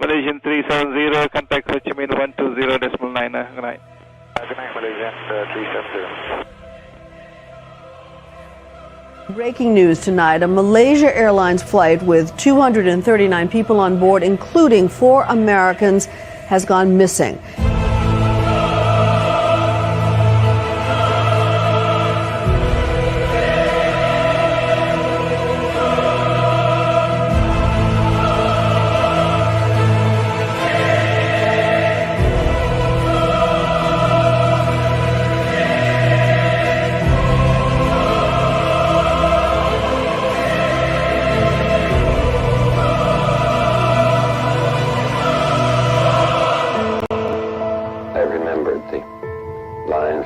Malaysian 370, contact Ho Chi Minh 120.9. Good night. Good night, Malaysian 370. Breaking news tonight, a Malaysia Airlines flight with 239 people on board, including 4 Americans, has gone missing.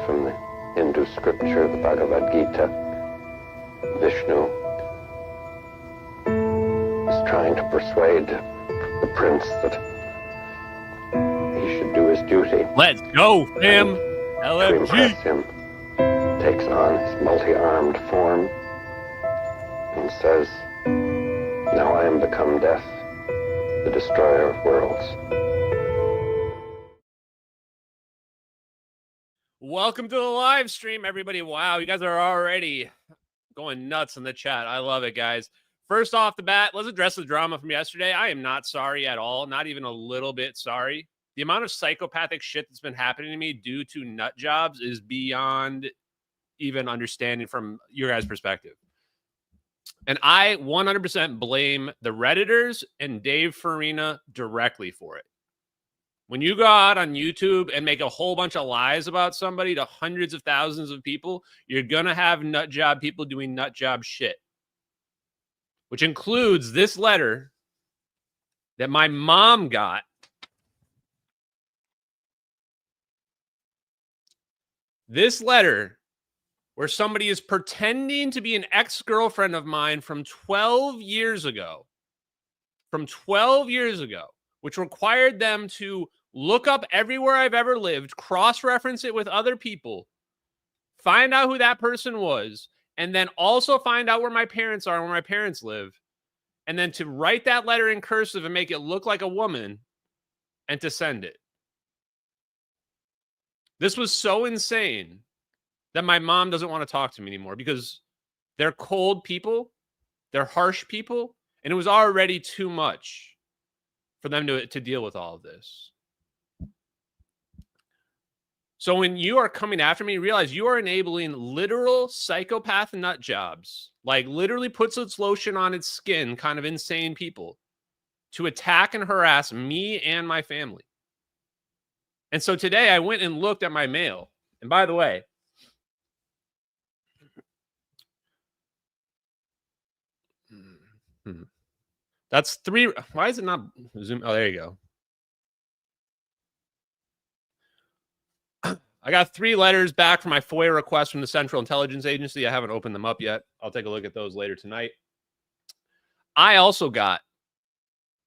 From the Hindu scripture, the Bhagavad Gita, Vishnu is trying to persuade the prince that he should do his duty. Let's go, him. To LFG. impress him, takes on his multi-armed form and says, "Now I am become death, the destroyer of worlds." Welcome to the live stream, everybody. Wow, you guys are already going nuts in the chat. I love it, guys. First off the bat, let's address the drama from yesterday. I am not sorry at all, not even a little bit sorry. The amount of psychopathic shit that's been happening to me due to nut jobs is beyond even understanding from your guys' perspective. And I 100% blame the Redditors and Dave Farina directly for it. When you go out on YouTube and make a whole bunch of lies about somebody to hundreds of thousands of people, you're going to have nut job people doing nut job shit, which includes this letter that my mom got. This letter where somebody is pretending to be an ex-girlfriend of mine from 12 years ago, which required them to look up everywhere I've ever lived, cross-reference it with other people, find out who that person was, and then also find out where my parents are and where my parents live, and then to write that letter in cursive and make it look like a woman and to send it. This was so insane that my mom doesn't want to talk to me anymore because they're cold people, they're harsh people, and it was already too much for them to deal with all of this. So when you are coming after me, realize you are enabling literal psychopath nut jobs, like literally puts its lotion on its skin, kind of insane people, to attack and harass me and my family. And so today I went and looked at my mail. And by the way, that's 3. Why is it not zoom? Oh, there you go. I got 3 letters back from my FOIA request from the Central Intelligence Agency. I haven't opened them up yet. I'll take a look at those later tonight. I also got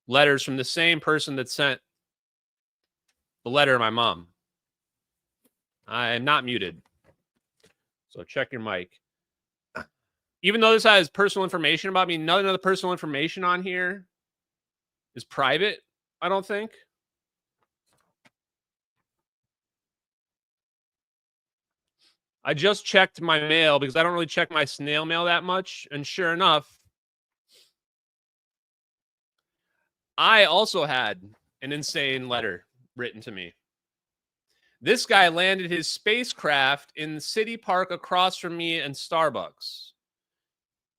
letters from the same person that sent the letter to my mom. I am not muted, so check your mic. Even though this has personal information about me, none of the personal information on here is private, I don't think. I just checked my mail because I don't really check my snail mail that much. And sure enough, I also had an insane letter written to me. This guy landed his spacecraft in the city park across from me and Starbucks.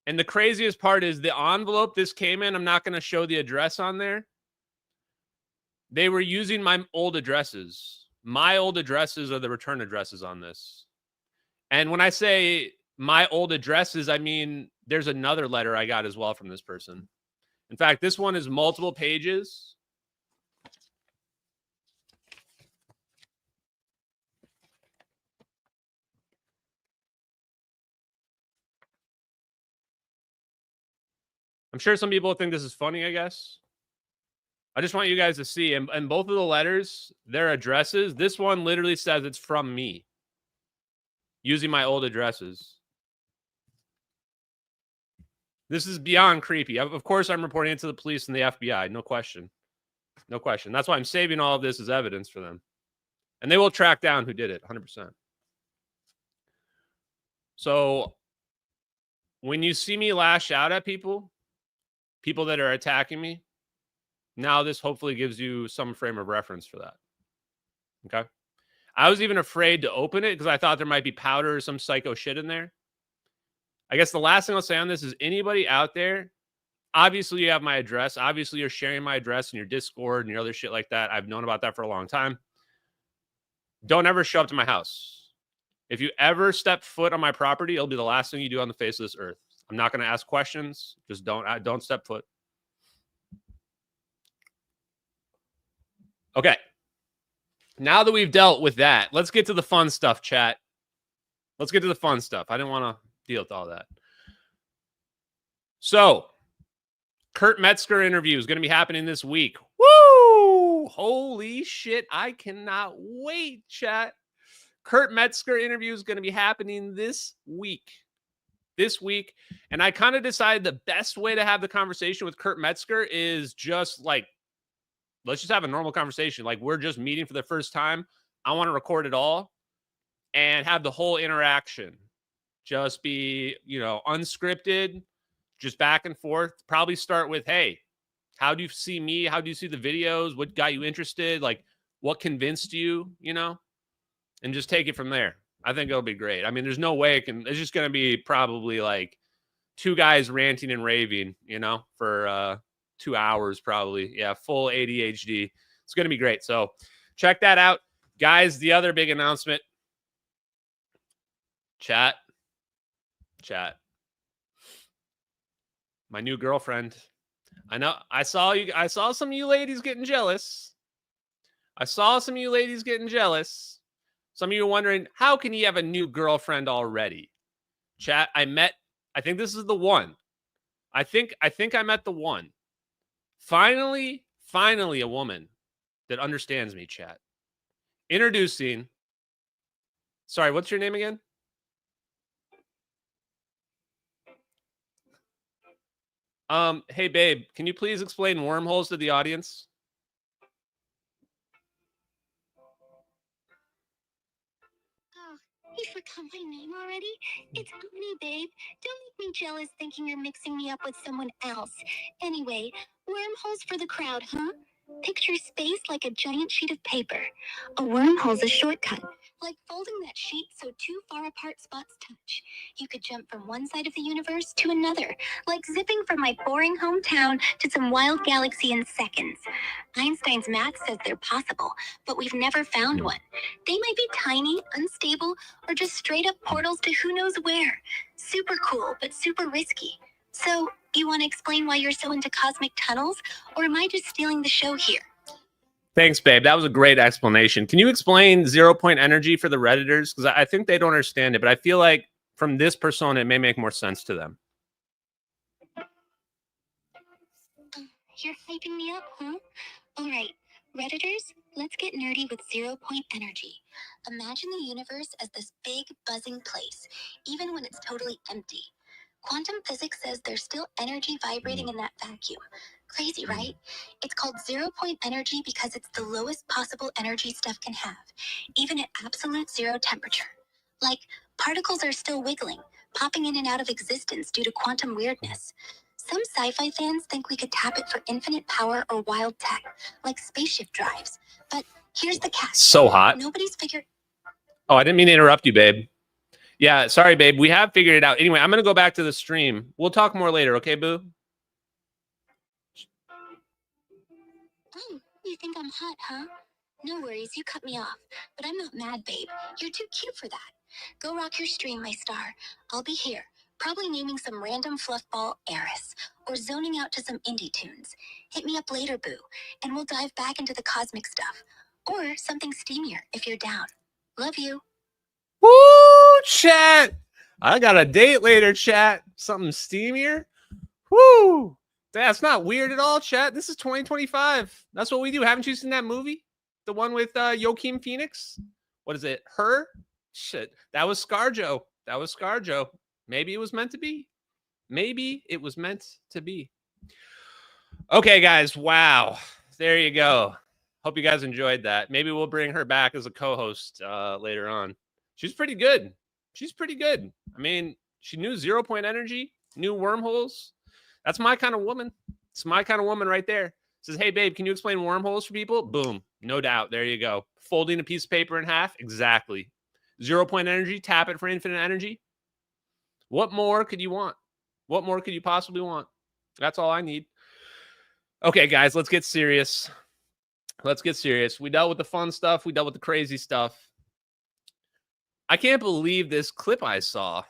And the craziest part is the envelope this came in, I'm not going to show the address on there. They were using my old addresses. My old addresses are the return addresses on this. And when I say my old addresses, I mean there's another letter I got as well from this person. In fact, this one is multiple pages. I'm sure some people think this is funny, I guess. I just want you guys to see. And both of the letters, their addresses, this one literally says it's from me using my old addresses. This is beyond creepy. Of course, I'm reporting it to the police and the FBI, no question. No question. That's why I'm saving all of this as evidence for them. And they will track down who did it, 100%. So when you see me lash out at people that are attacking me, now this hopefully gives you some frame of reference for that. Okay? I was even afraid to open it because I thought there might be powder or some psycho shit in there. I guess the last thing I'll say on this is anybody out there, obviously you have my address. Obviously you're sharing my address in your Discord and your other shit like that. I've known about that for a long time. Don't ever show up to my house. If you ever step foot on my property, it'll be the last thing you do on the face of this earth. I'm not going to ask questions. Just don't step foot. Okay. Now that we've dealt with that, let's get to the fun stuff, chat. Let's get to the fun stuff. I didn't want to deal with all that. So, Kurt Metzger interview is going to be happening this week. Woo! Holy shit. I cannot wait, chat. Kurt Metzger interview is going to be happening this week. And I kind of decided the best way to have the conversation with Kurt Metzger is just like, let's just have a normal conversation. Like we're just meeting for the first time. I want to record it all and have the whole interaction just be, unscripted, just back and forth. Probably start with, hey, how do you see me? How do you see the videos? What got you interested? Like what convinced you, and just take it from there. I think it'll be great. I mean, there's no way it's just going to be probably like two guys ranting and raving, for 2 hours probably. Yeah, full ADHD. It's going to be great. So check that out. Guys, the other big announcement. Chat. My new girlfriend. I know I saw some of you ladies getting jealous. Some of you are wondering, how can you have a new girlfriend already? Chat, I think this is the one. I think I met the one. Finally a woman that understands me, chat. Introducing. Sorry, what's your name again? Hey babe, can you please explain wormholes to the audience? You forgot my name already? It's me, babe. Don't make me jealous thinking you're mixing me up with someone else. Anyway, wormholes for the crowd, huh? Picture space like a giant sheet of paper. A wormhole's a shortcut, like folding that sheet so two far apart spots touch. You could jump from one side of the universe to another, like zipping from my boring hometown to some wild galaxy in seconds. Einstein's math says they're possible, but we've never found one. They might be tiny, unstable, or just straight up portals to who knows where. Super cool, but super risky. So, you want to explain why you're so into cosmic tunnels, or am I just stealing the show here? Thanks, babe. That was a great explanation. Can you explain 0 point energy for the Redditors? Because I think they don't understand it, but I feel like from this persona, it may make more sense to them. You're hyping me up, huh? All right, Redditors, let's get nerdy with 0 point energy. Imagine the universe as this big, buzzing place, even when it's totally empty. Quantum physics says there's still energy vibrating in that vacuum. Crazy, right? It's called 0 point energy because it's the lowest possible energy stuff can have, even at absolute zero temperature. Like, particles are still wiggling, popping in and out of existence due to quantum weirdness. Some sci-fi fans think we could tap it for infinite power or wild tech, like spaceship drives. But here's the catch. So hot. Nobody's figured... Oh, I didn't mean to interrupt you, babe. Yeah, sorry, babe. We have figured it out. Anyway, I'm going to go back to the stream. We'll talk more later, okay, boo? Oh, you think I'm hot, huh? No worries, you cut me off. But I'm not mad, babe. You're too cute for that. Go rock your stream, my star. I'll be here, probably naming some random fluffball heiress, or zoning out to some indie tunes. Hit me up later, boo, and we'll dive back into the cosmic stuff. Or something steamier, if you're down. Love you. Woo, chat. I got a date later, chat. Something steamier. Woo. That's not weird at all, chat. This is 2025. That's what we do. Haven't you seen that movie? The one with Joaquin Phoenix? What is it? Her? Shit. That was ScarJo. Maybe it was meant to be. Okay, guys. Wow. There you go. Hope you guys enjoyed that. Maybe we'll bring her back as a co-host later on. She's pretty good. She's pretty good. I mean, she knew 0-point energy, knew wormholes. That's my kind of woman. It's my kind of woman right there. Says, hey, babe, can you explain wormholes for people? Boom. No doubt. There you go. Folding a piece of paper in half. Exactly. 0-point energy. Tap it for infinite energy. What more could you want? What more could you possibly want? That's all I need. Okay, guys, let's get serious. Let's get serious. We dealt with the fun stuff. We dealt with the crazy stuff. I can't believe this clip I saw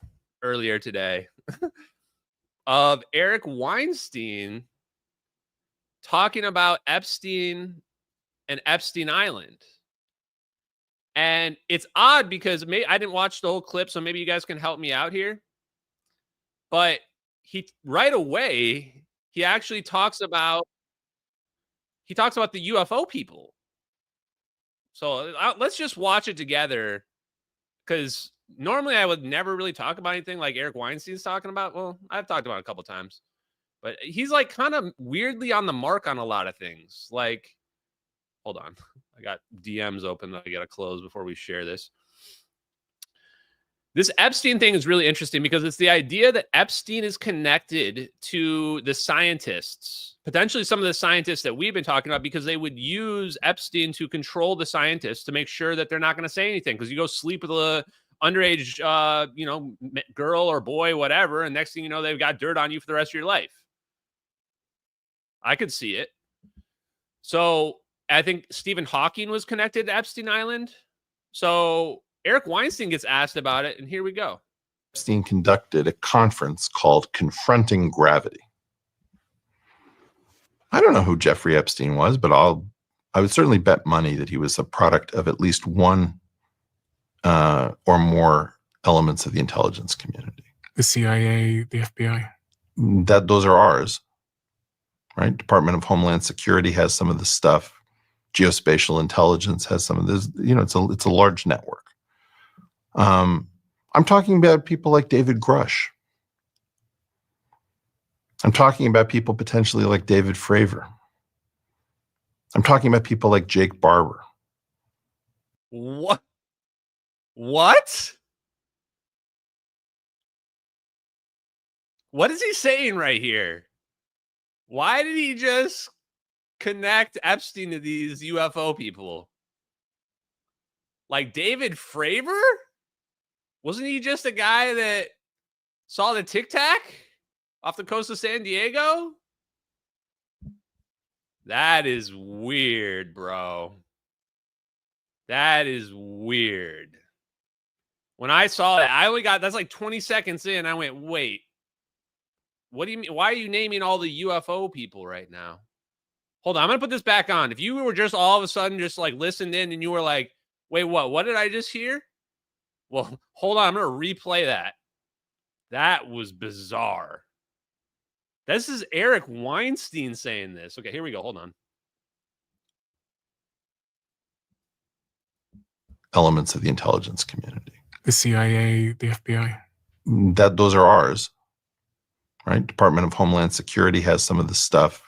earlier today of Eric Weinstein talking about Epstein and Epstein Island. And it's odd because I didn't watch the whole clip, so maybe you guys can help me out here. But he right away, he actually talks about the UFO people. So let's just watch it together, because normally I would never really talk about anything like Eric Weinstein's talking about. Well, I've talked about it a couple times, but he's like kind of weirdly on the mark on a lot of things. Like, hold on, I got DMs open that I got to close before we share this. This Epstein thing is really interesting because it's the idea that Epstein is connected to the scientists, potentially some of the scientists that we've been talking about, because they would use Epstein to control the scientists to make sure that they're not going to say anything. Because you go sleep with a underage, girl or boy, whatever, and next thing you know, they've got dirt on you for the rest of your life. I could see it. So I think Stephen Hawking was connected to Epstein Island. So Eric Weinstein gets asked about it, and here we go. Epstein conducted a conference called Confronting Gravity. I don't know who Jeffrey Epstein was, but I would certainly bet money that he was a product of at least one or more elements of the intelligence community. The CIA, the FBI. Those are ours, right? Department of Homeland Security has some of this stuff. Geospatial intelligence has some of this. It's a large network. I'm talking about people like David Grush. I'm talking about people potentially like David Fravor. I'm talking about people like Jake Barber. What? What? What is he saying right here? Why did he just connect Epstein to these UFO people? Like David Fravor? Wasn't he just a guy that saw the Tic Tac off the coast of San Diego? That is weird, bro. That is weird. When I saw that, that's like 20 seconds in. I went, wait, what do you mean? Why are you naming all the UFO people right now? Hold on, I'm going to put this back on. If you were just all of a sudden just like listened in and you were like, wait, what? What did I just hear? Well, hold on. I'm going to replay that. That was bizarre. This is Eric Weinstein saying this. Okay, here we go. Hold on. Elements of the intelligence community. The CIA, the FBI. Those are ours, right? Department of Homeland Security has some of this stuff.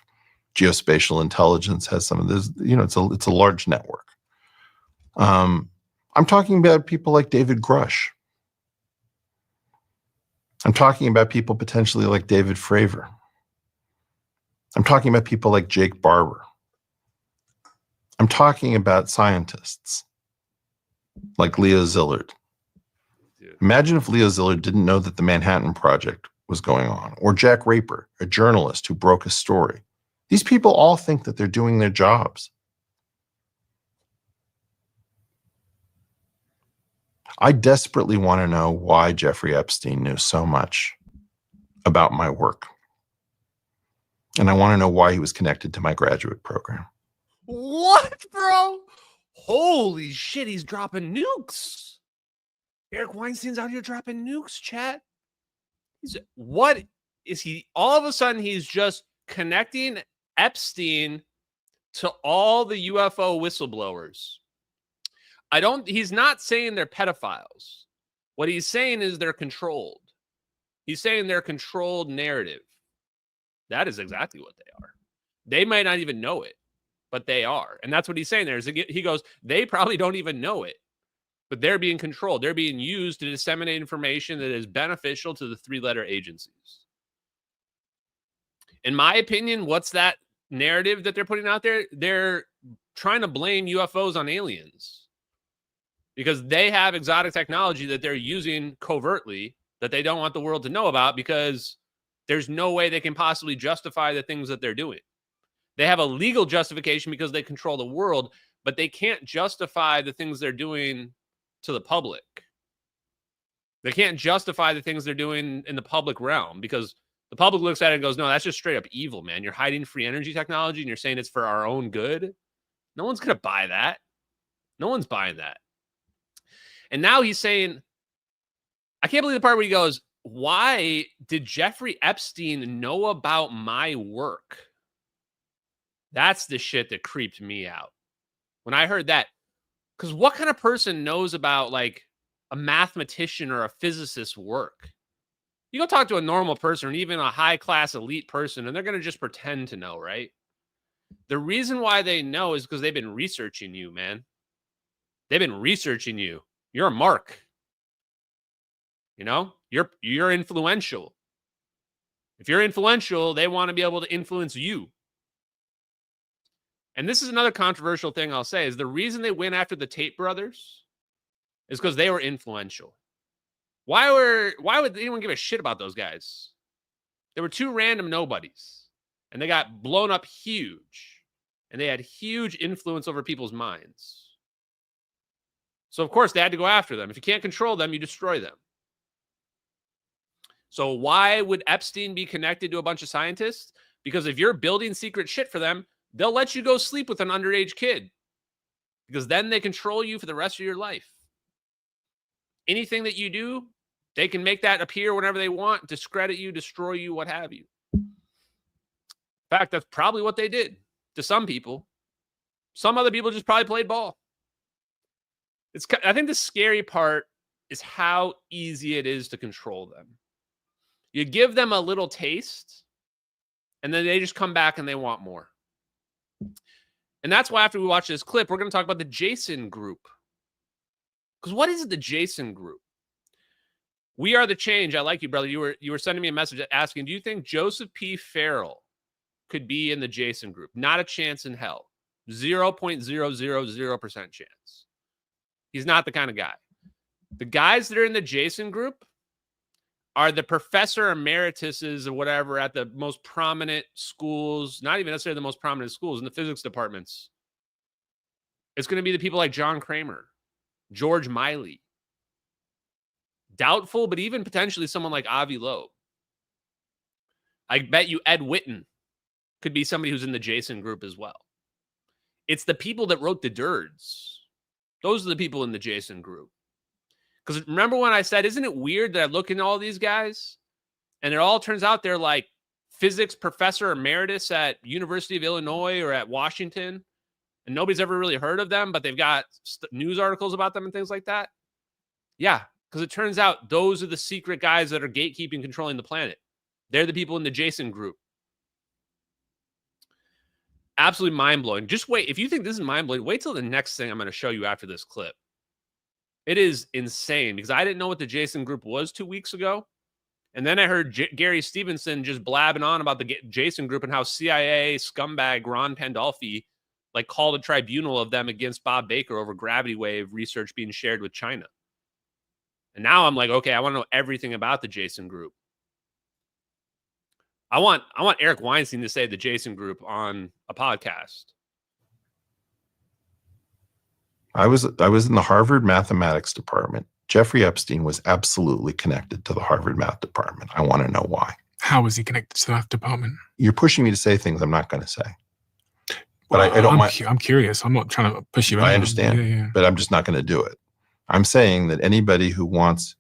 Geospatial intelligence has some of this. It's a large network. I'm talking about people like David Grush. I'm talking about people potentially like David Fravor. I'm talking about people like Jake Barber. I'm talking about scientists like Leo Szilard. Imagine if Leo Szilard didn't know that the Manhattan Project was going on, or Jack Raper, a journalist who broke a story. These people all think that they're doing their jobs. I desperately want to know why Jeffrey Epstein knew so much about my work. And I want to know why he was connected to my graduate program. What, bro? Holy shit, he's dropping nukes. Eric Weinstein's out here dropping nukes, chat. What is he? All of a sudden, he's just connecting Epstein to all the UFO whistleblowers. He's not saying they're pedophiles. What he's saying is they're controlled. He's saying they're controlled narrative. That is exactly what they are. They might not even know it. but they are. And that's what he's saying there. He goes, they probably don't even know it, but they're being controlled. They're being used to disseminate information that is beneficial to the three-letter agencies. In my opinion, what's that narrative that they're putting out there? They're trying to blame UFOs on aliens because they have exotic technology that they're using covertly that they don't want the world to know about because there's no way they can possibly justify the things that they're doing. They have a legal justification because they control the world, but they can't justify the things they're doing to the public. They can't justify the things they're doing in the public realm because the public looks at it and goes, no, that's just straight up evil, man. You're hiding free energy technology and you're saying it's for our own good. No one's going to buy that. No one's buying that. And now he's saying, I can't believe the part where he goes, why did Jeffrey Epstein know about my work? That's the shit that creeped me out when I heard that. Because what kind of person knows about like a mathematician or a physicist's work? You go talk to a normal person or even a high-class elite person, and they're going to just pretend to know, right? The reason why they know is because they've been researching you, man. They've been researching you. You're a mark. You know, you're influential. If you're influential, they want to be able to influence you. And this is another controversial thing I'll say is the reason they went after the Tate brothers is because they were influential. Why would anyone give a shit about those guys? They were two random nobodies, and they got blown up huge, and they had huge influence over people's minds. So, of course, they had to go after them. If you can't control them, you destroy them. So why would Epstein be connected to a bunch of scientists? Because if you're building secret shit for them, they'll let you go sleep with an underage kid because then they control you for the rest of your life. Anything that you do, they can make that appear whenever they want, discredit you, destroy you, what have you. In fact, that's probably what they did to some people. Some other people just probably played ball. I think the scary part is how easy it is to control them. You give them a little taste, and then they just come back and they want more. And that's why after we watch this clip, we're going to talk about the Jason group. Because what is the Jason group? We are the change. I like you, brother. You were sending me a message asking, do you think Joseph P. Farrell could be in the Jason group? Not a chance in hell. 0.000% chance. He's not the kind of guy. The guys that are in the Jason group are the professor emerituses or whatever at the most prominent schools, not even necessarily the most prominent schools, in the physics departments. It's going to be the people like John Kramer, George Miley. Doubtful, but even potentially someone like Avi Loeb. I bet you Ed Whitten could be somebody who's in the Jason group as well. It's the people that wrote the Dirds. Those are the people in the Jason group. Because remember when I said, isn't it weird that I look into all these guys and it all turns out they're like physics professor emeritus at University of Illinois or at Washington, and nobody's ever really heard of them, but they've got news articles about them and things like that? Yeah, because it turns out those are the secret guys that are gatekeeping, controlling the planet. They're the people in the Jason group. Absolutely mind-blowing. Just wait. If you think this is mind-blowing, wait till the next thing I'm going to show you after this clip. It is insane because I didn't know what the Jason group was 2 weeks ago. And then I heard Gary Stevenson just blabbing on about the Jason group and how CIA scumbag Ron Pandolfi like called a tribunal of them against Bob Baker over gravity wave research being shared with China. And now I'm like, okay, I want to know everything about the Jason group. I want Eric Weinstein to say the Jason group on a podcast. I was in the Harvard mathematics department. Jeffrey Epstein was absolutely connected to the Harvard math department. I want to know why. How was he connected to the math department? You're pushing me to say things I'm not going to say. But I don't mind. I'm curious. I'm not trying to push you. I understand, but I'm just not going to do it. I'm saying that anybody who wants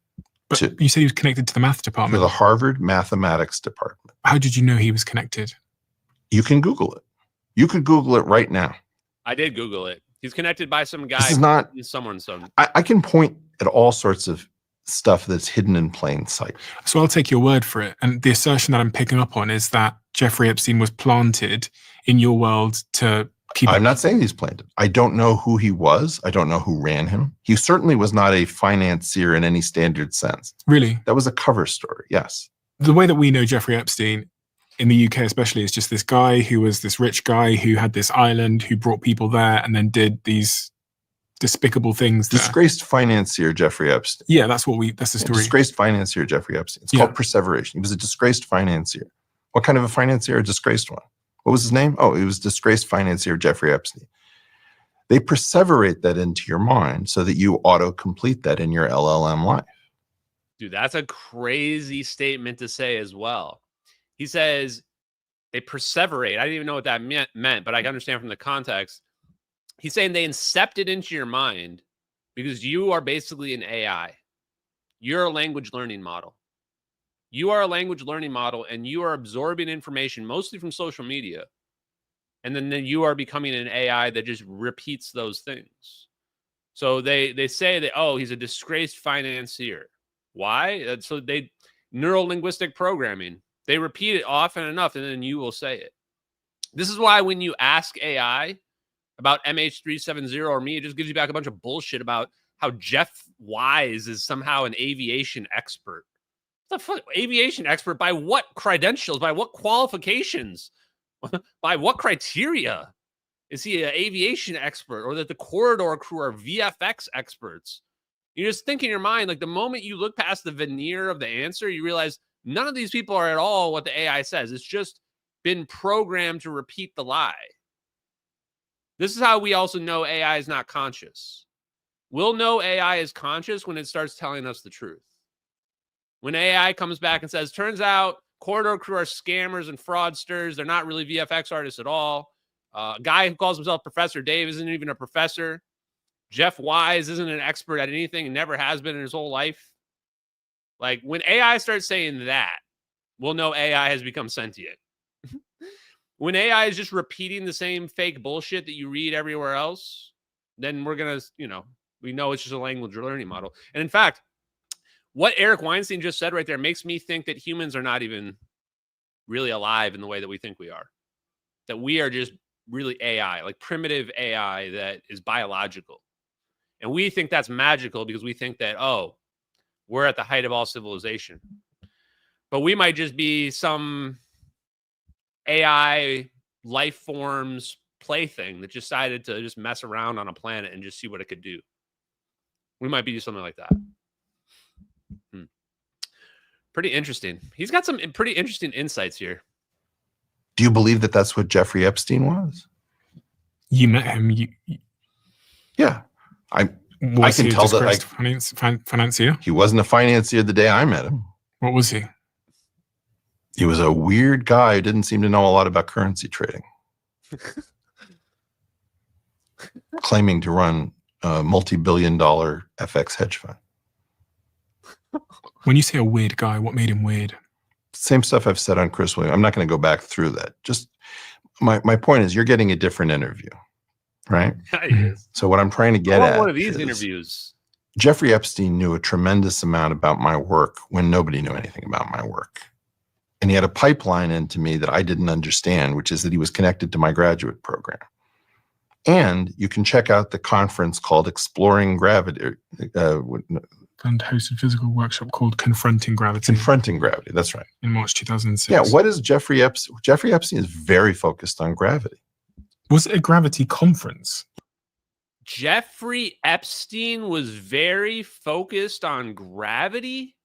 to... You said he was connected to the math department. To the Harvard mathematics department. How did you know he was connected? You can Google it. You could Google it right now. I did Google it. He's connected by some guy. This is not... Someone. I can point at all sorts of stuff that's hidden in plain sight. So I'll take your word for it. And the assertion that I'm picking up on is that Jeffrey Epstein was planted in your world to keep I'm it. not saying he's plaintiff. I don't know who he was. I don't know who ran him. He certainly was not a financier in any standard sense. Really? That was a cover story. Yes. The way that we know Jeffrey Epstein in the UK especially is just this guy who was this rich guy who had this island, who brought people there and then did these despicable things. Disgraced financier Jeffrey Epstein. Yeah, that's the story. Disgraced financier Jeffrey Epstein. It's called perseveration. He was a disgraced financier. What kind of a financier? A disgraced one. What was his name? Oh, he was disgraced financier Jeffrey Epstein. They perseverate that into your mind so that you auto-complete that in your LLM life. Dude, that's a crazy statement to say as well. He says they perseverate. I didn't even know what that meant, but I can understand from the context. He's saying they incept it into your mind because you are basically an AI. You're a language learning model. You are a language learning model, and you are absorbing information mostly from social media. And then you are becoming an AI that just repeats those things. So they say that, oh, he's a disgraced financier. Why? So neuro-linguistic programming. They repeat it often enough, and then you will say it. This is why when you ask AI about MH370 or me, it just gives you back a bunch of bullshit about how Jeff Wise is somehow an aviation expert. What the fuck? Aviation expert? By what credentials? By what qualifications? By what criteria? Is he an aviation expert, or that the corridor crew are VFX experts? You just think in your mind, like the moment you look past the veneer of the answer, you realize none of these people are at all what the AI says. It's just been programmed to repeat the lie. This is how we also know AI is not conscious. We'll know AI is conscious when it starts telling us the truth. When AI comes back and says, turns out corridor crew are scammers and fraudsters. They're not really VFX artists at all. A guy who calls himself Professor Dave isn't even a professor. Jeff Wise isn't an expert at anything and never has been in his whole life. Like when AI starts saying that, we'll know AI has become sentient. When AI is just repeating the same fake bullshit that you read everywhere else, then we're going to, we know it's just a language learning model. And in fact, what Eric Weinstein just said right there makes me think that humans are not even really alive in the way that we think we are. That we are just really AI, like primitive AI that is biological. And we think that's magical because we think that, oh, we're at the height of all civilization. But we might just be some AI life forms plaything that decided to just mess around on a planet and just see what it could do. We might be something like that. Pretty interesting. He's got some pretty interesting insights here. Do you believe that that's what Jeffrey Epstein was? You met him. Yeah. I can tell that financier. He wasn't a financier the day I met him. What was he? He was a weird guy who didn't seem to know a lot about currency trading. Claiming to run a multi-billion-dollar FX hedge fund. When you say a weird guy, what made him weird? Same stuff I've said on Chris Williams. I'm not going to go back through that. Just my point is you're getting a different interview, right? So what I'm trying to get at one of these interviews. Jeffrey Epstein knew a tremendous amount about my work when nobody knew anything about my work. And he had a pipeline into me that I didn't understand, which is that he was connected to my graduate program. And you can check out the conference called Exploring Gravity. And hosted a physical workshop called Confronting Gravity. Confronting Gravity, that's right. In March 2006. Yeah, what is Jeffrey Epstein? Jeffrey Epstein is very focused on gravity. Was it a gravity conference? Jeffrey Epstein was very focused on gravity?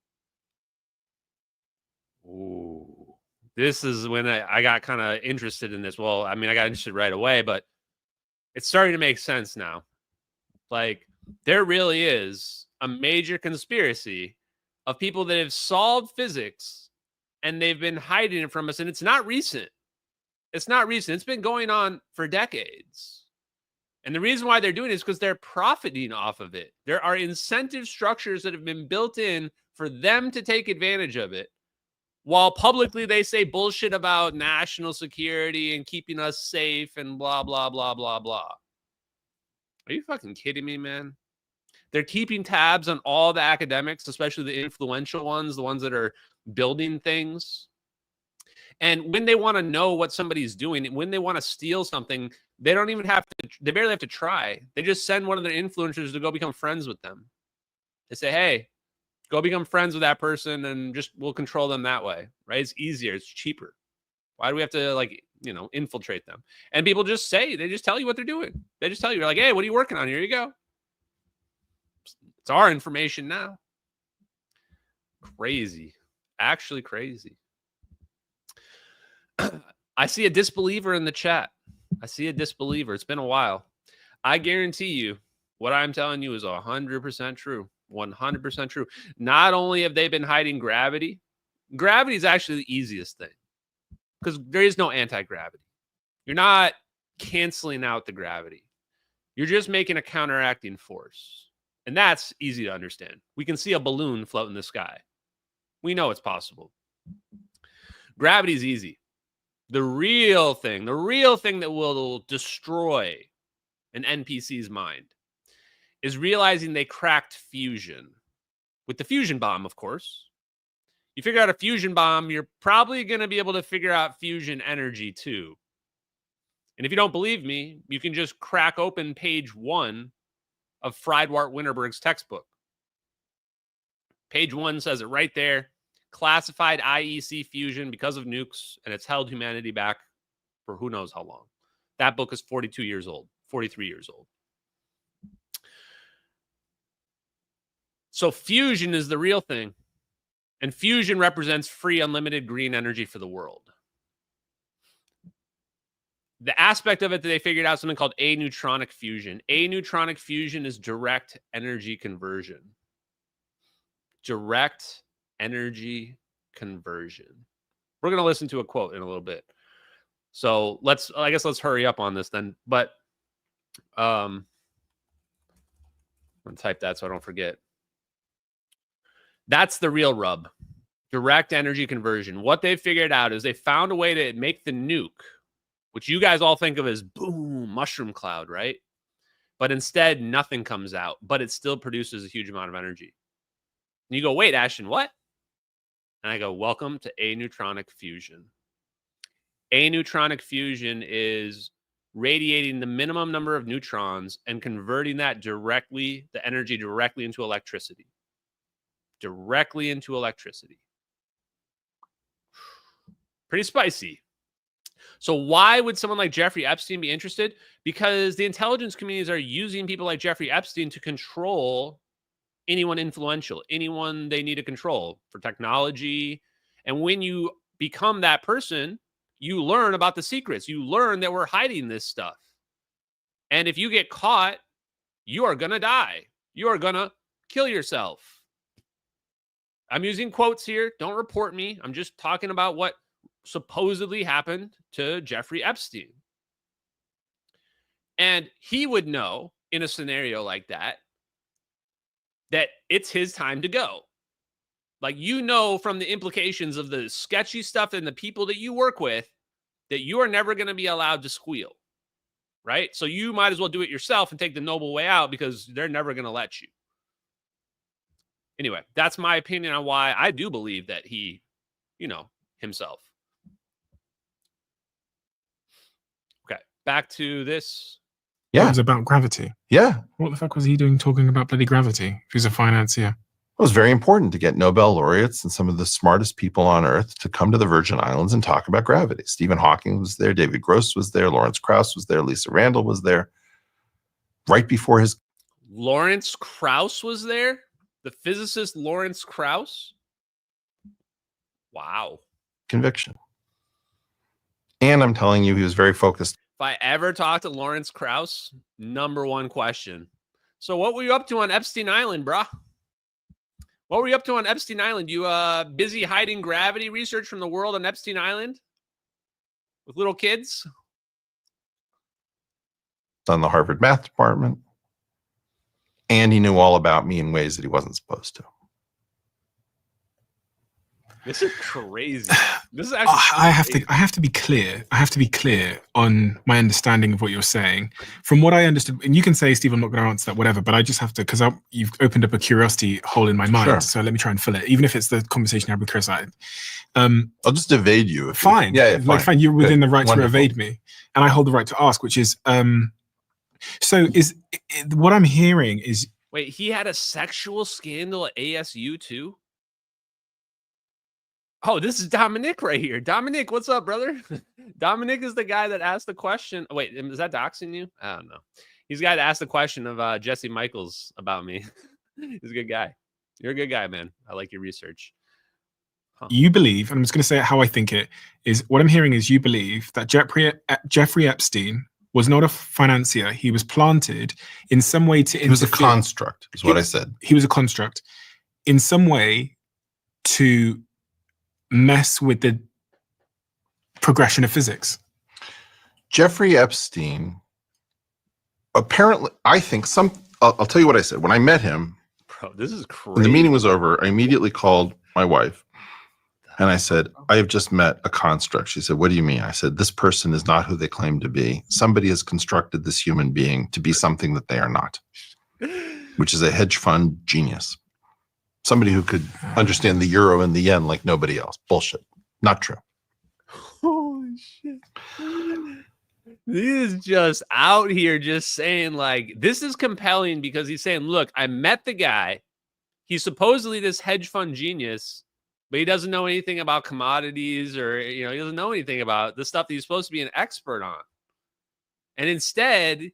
Ooh. This is when I got kind of interested in this. Well, I mean, I got interested right away, but it's starting to make sense now. Like, there really is a major conspiracy of people that have solved physics and they've been hiding it from us. And it's not recent. It's not recent. It's been going on for decades. And the reason why they're doing it is because they're profiting off of it. There are incentive structures that have been built in for them to take advantage of it. While publicly they say bullshit about national security and keeping us safe and blah, blah, blah, blah, blah. Are you fucking kidding me, man? They're keeping tabs on all the academics, especially the influential ones, the ones that are building things. And when they want to know what somebody's doing, when they want to steal something, they don't even have to, they barely have to try. They just send one of their influencers to go become friends with them. They say, hey, go become friends with that person and just we'll control them that way, right? It's easier. It's cheaper. Why do we have to, like, you know, infiltrate them? And people just say, they just tell you what they're doing. They just tell you, like, hey, what are you working on? Here you go. It's our information now. Crazy. Actually crazy. I see a disbeliever in the chat. I see a disbeliever. It's been a while. I guarantee you what I'm telling you is 100% true. 100% true. Not only have they been hiding gravity, gravity is actually the easiest thing because there is no anti-gravity. You're not canceling out the gravity. You're just making a counteracting force. And that's easy to understand. We can see a balloon float in the sky. We know it's possible. Gravity is easy. The real thing that will destroy an NPC's mind is realizing they cracked fusion. With the fusion bomb, of course. You figure out a fusion bomb, you're probably going to be able to figure out fusion energy too. And if you don't believe me, you can just crack open page 1 of Friedwart Winterberg's textbook. Page 1 says it right there. Classified IEC fusion because of nukes, and it's held humanity back for who knows how long. That book is 42 years old, 43 years old. So fusion is the real thing. And fusion represents free, unlimited green energy for the world. The aspect of it that they figured out something called aneutronic fusion. Aneutronic fusion is direct energy conversion. Direct energy conversion. We're going to listen to a quote in a little bit. So let's hurry up on this then. But I'm going to type that so I don't forget. That's the real rub. Direct energy conversion. What they figured out is they found a way to make the nuke, which you guys all think of as boom, mushroom cloud, right? But instead, nothing comes out, but it still produces a huge amount of energy. And you go, wait, Ashton, what? And I go, welcome to aneutronic fusion. Aneutronic fusion is radiating the minimum number of neutrons and converting that directly, the energy directly into electricity. Directly into electricity. Pretty spicy. So why would someone like Jeffrey Epstein be interested? Because the intelligence communities are using people like Jeffrey Epstein to control anyone influential, anyone they need to control for technology. And when you become that person, you learn about the secrets. You learn that we're hiding this stuff. And if you get caught, you are going to die. You are going to kill yourself. I'm using quotes here. Don't report me. I'm just talking about what supposedly happened to Jeffrey Epstein. And he would know in a scenario like that it's his time to go. Like, you know, from the implications of the sketchy stuff and the people that you work with, that you are never going to be allowed to squeal, right? So you might as well do it yourself and take the noble way out because they're never going to let you. Anyway, that's my opinion on why I do believe that he, himself. Okay, back to this. Yeah. It was about gravity. Yeah. What the fuck was he doing talking about bloody gravity if he's a financier? It was very important to get Nobel laureates and some of the smartest people on Earth to come to the Virgin Islands and talk about gravity. Stephen Hawking was there. David Gross was there. Lawrence Krauss was there. Lisa Randall was there. Right before his... Lawrence Krauss was there? The physicist Lawrence Krauss? Wow. Conviction. And I'm telling you, he was very focused. If I ever talk to Lawrence Krauss, number one question. So what were you up to on Epstein Island, brah? What were you up to on Epstein Island? You busy hiding gravity research from the world on Epstein Island? With little kids? On the Harvard math department. And he knew all about me in ways that he wasn't supposed to. This is crazy. This is actually I have to be clear. I have to be clear on my understanding of what you're saying. From what I understood, and you can say, Steve, I'm not going to answer that, whatever. But I just have to, because you've opened up a curiosity hole in my mind. Sure. So let me try and fill it, even if it's the conversation I had with Chris. I'll just evade you. Fine. Yeah, fine. Like, fine. You're within the right Wonderful. to evade me, and I hold the right to ask. Which is, so is what I'm hearing is. Wait, he had a sexual scandal at ASU too? Oh, this is Dominic right here. Dominic, what's up, brother? Dominic is the guy that asked the question. Oh, wait, is that doxing you? I don't know. He's the guy that asked the question of Jesse Michaels about me. He's a good guy. You're a good guy, man. I like your research. Huh. You believe, and I'm just going to say how I think it is. What I'm hearing is you believe that Jeffrey Epstein was not a financier. He was planted in some way to interfere. He was a construct, is what I said. He was a construct in some way to mess with the progression of physics. Jeffrey Epstein, apparently, I think I'll tell you what I said. When I met him, bro, this is crazy. When the meeting was over, I immediately called my wife and I said, I have just met a construct. She said, what do you mean? I said, this person is not who they claim to be. Somebody has constructed this human being to be something that they are not, which is a hedge fund genius. Somebody who could understand the euro and the yen like nobody else. Bullshit. Not true. Holy shit. He is just out here just saying, like, this is compelling because he's saying, look, I met the guy. He's supposedly this hedge fund genius, but he doesn't know anything about commodities or, he doesn't know anything about the stuff that he's supposed to be an expert on. And instead,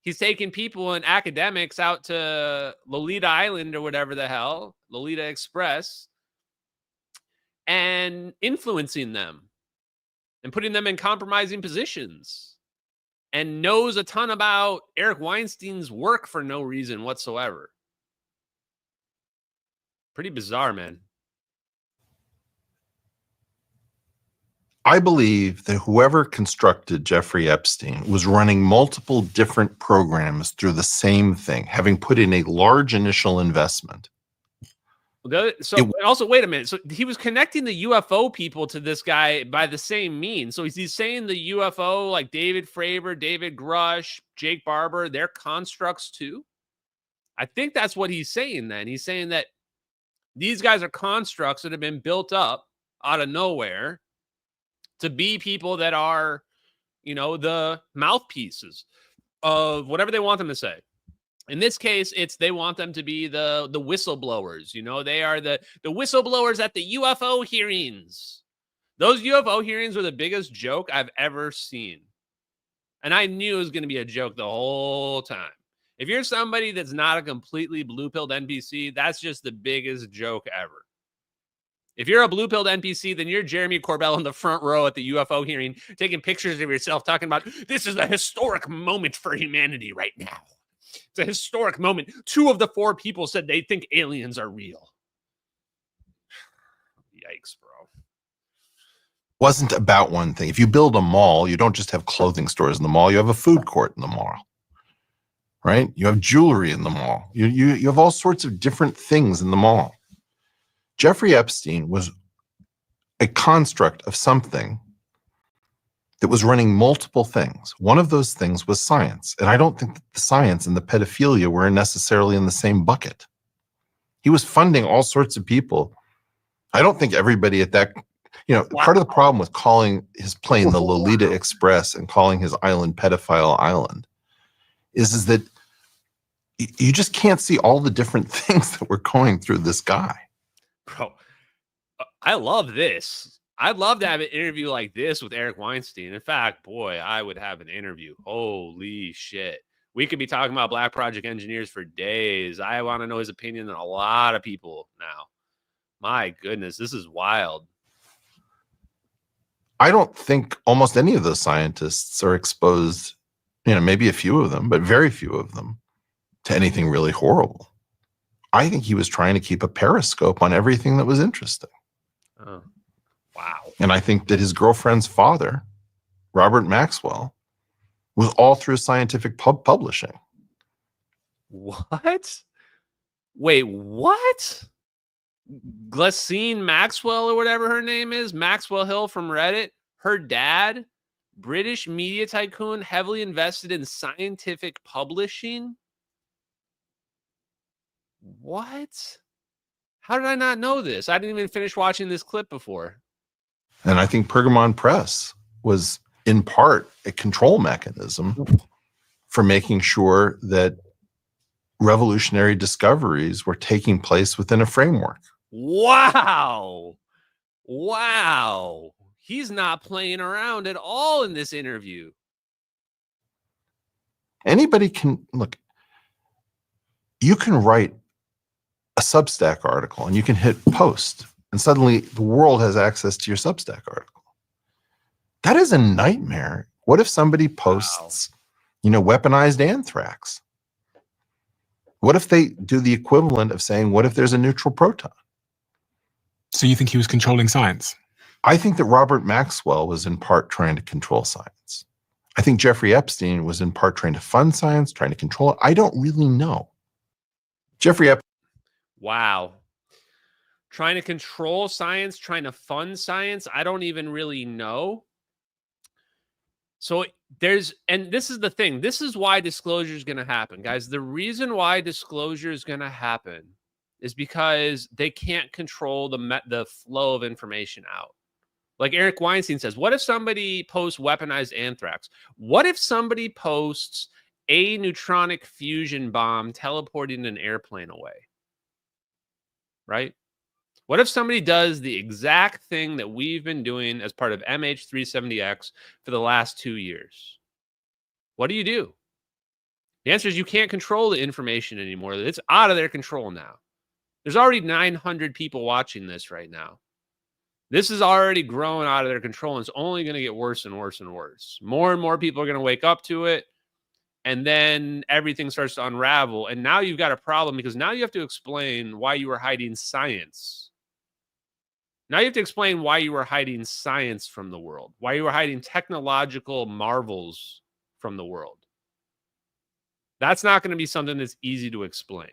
he's taking people and academics out to Lolita Island or whatever the hell, Lolita Express, and influencing them and putting them in compromising positions, and knows a ton about Eric Weinstein's work for no reason whatsoever. Pretty bizarre, man. I believe that whoever constructed Jeffrey Epstein was running multiple different programs through the same thing, having put in a large initial investment. Also, wait a minute. So he was connecting the UFO people to this guy by the same means. So he's saying the UFO, like David Fravor, David Grush, Jake Barber, they're constructs too? I think that's what he's saying then. He's saying that these guys are constructs that have been built up out of nowhere to be people that are, the mouthpieces of whatever they want them to say. In this case, they want them to be the whistleblowers. They are the whistleblowers at the UFO hearings. Those UFO hearings were the biggest joke I've ever seen. And I knew it was going to be a joke the whole time. If you're somebody that's not a completely blue-pilled NPC, that's just the biggest joke ever. If you're a blue-pilled NPC, then you're Jeremy Corbell in the front row at the UFO hearing, taking pictures of yourself, talking about, this is a historic moment for humanity right now. It's a historic moment. 2 of the 4 people said they think aliens are real. Yikes, bro. Wasn't about one thing. If you build a mall, you don't just have clothing stores in the mall. You have a food court in the mall, right? You have jewelry in the mall. You have all sorts of different things in the mall. Jeffrey Epstein was a construct of something that was running multiple things. One of those things was science. And I don't think that the science and the pedophilia were necessarily in the same bucket. He was funding all sorts of people. I don't think everybody at that, part of the problem with calling his plane the Lolita Express and calling his island Pedophile Island is that you just can't see all the different things that were going through this guy. Bro, I love this. I'd love to have an interview like this with Eric Weinstein. In fact, boy, I would have an interview. Holy shit. We could be talking about Black Project engineers for days. I want to know his opinion on a lot of people now. My goodness, this is wild. I don't think almost any of those scientists are exposed, maybe a few of them, but very few of them, to anything really horrible. I think he was trying to keep a periscope on everything that was interesting. Oh. Wow. And I think that his girlfriend's father, Robert Maxwell, was all through scientific publishing. What? Wait, what? Ghislaine Maxwell or whatever her name is, Maxwell Hill from Reddit, her dad, British media tycoon, heavily invested in scientific publishing. What? How did I not know this? I didn't even finish watching this clip before. And I think Pergamon Press was in part a control mechanism for making sure that revolutionary discoveries were taking place within a framework. Wow. Wow. He's not playing around at all in this interview. Anybody can look, you can write a Substack article and you can hit post, and suddenly the world has access to your Substack article. That is a nightmare. What if somebody posts, weaponized anthrax? What if they do the equivalent of saying, what if there's a neutral proton? So you think he was controlling science? I think that Robert Maxwell was in part trying to control science. I think Jeffrey Epstein was in part trying to fund science, trying to control it. I don't really know. Jeffrey Epstein. Wow. Trying to control science, trying to fund science. I don't even really know. So and this is the thing. This is why disclosure is going to happen, guys. The reason why disclosure is going to happen is because they can't control the flow of information out. Like Eric Weinstein says, what if somebody posts weaponized anthrax? What if somebody posts a neutronic fusion bomb teleporting an airplane away? Right? What if somebody does the exact thing that we've been doing as part of MH370X for the last 2 years? What do you do? The answer is you can't control the information anymore. It's out of their control now. There's already 900 people watching this right now. This is already growing out of their control, and it's only going to get worse and worse and worse. More and more people are going to wake up to it, and then everything starts to unravel. And now you've got a problem because now you have to explain why you were hiding science. Now you have to explain why you were hiding science from the world, why you were hiding technological marvels from the world. That's not going to be something that's easy to explain.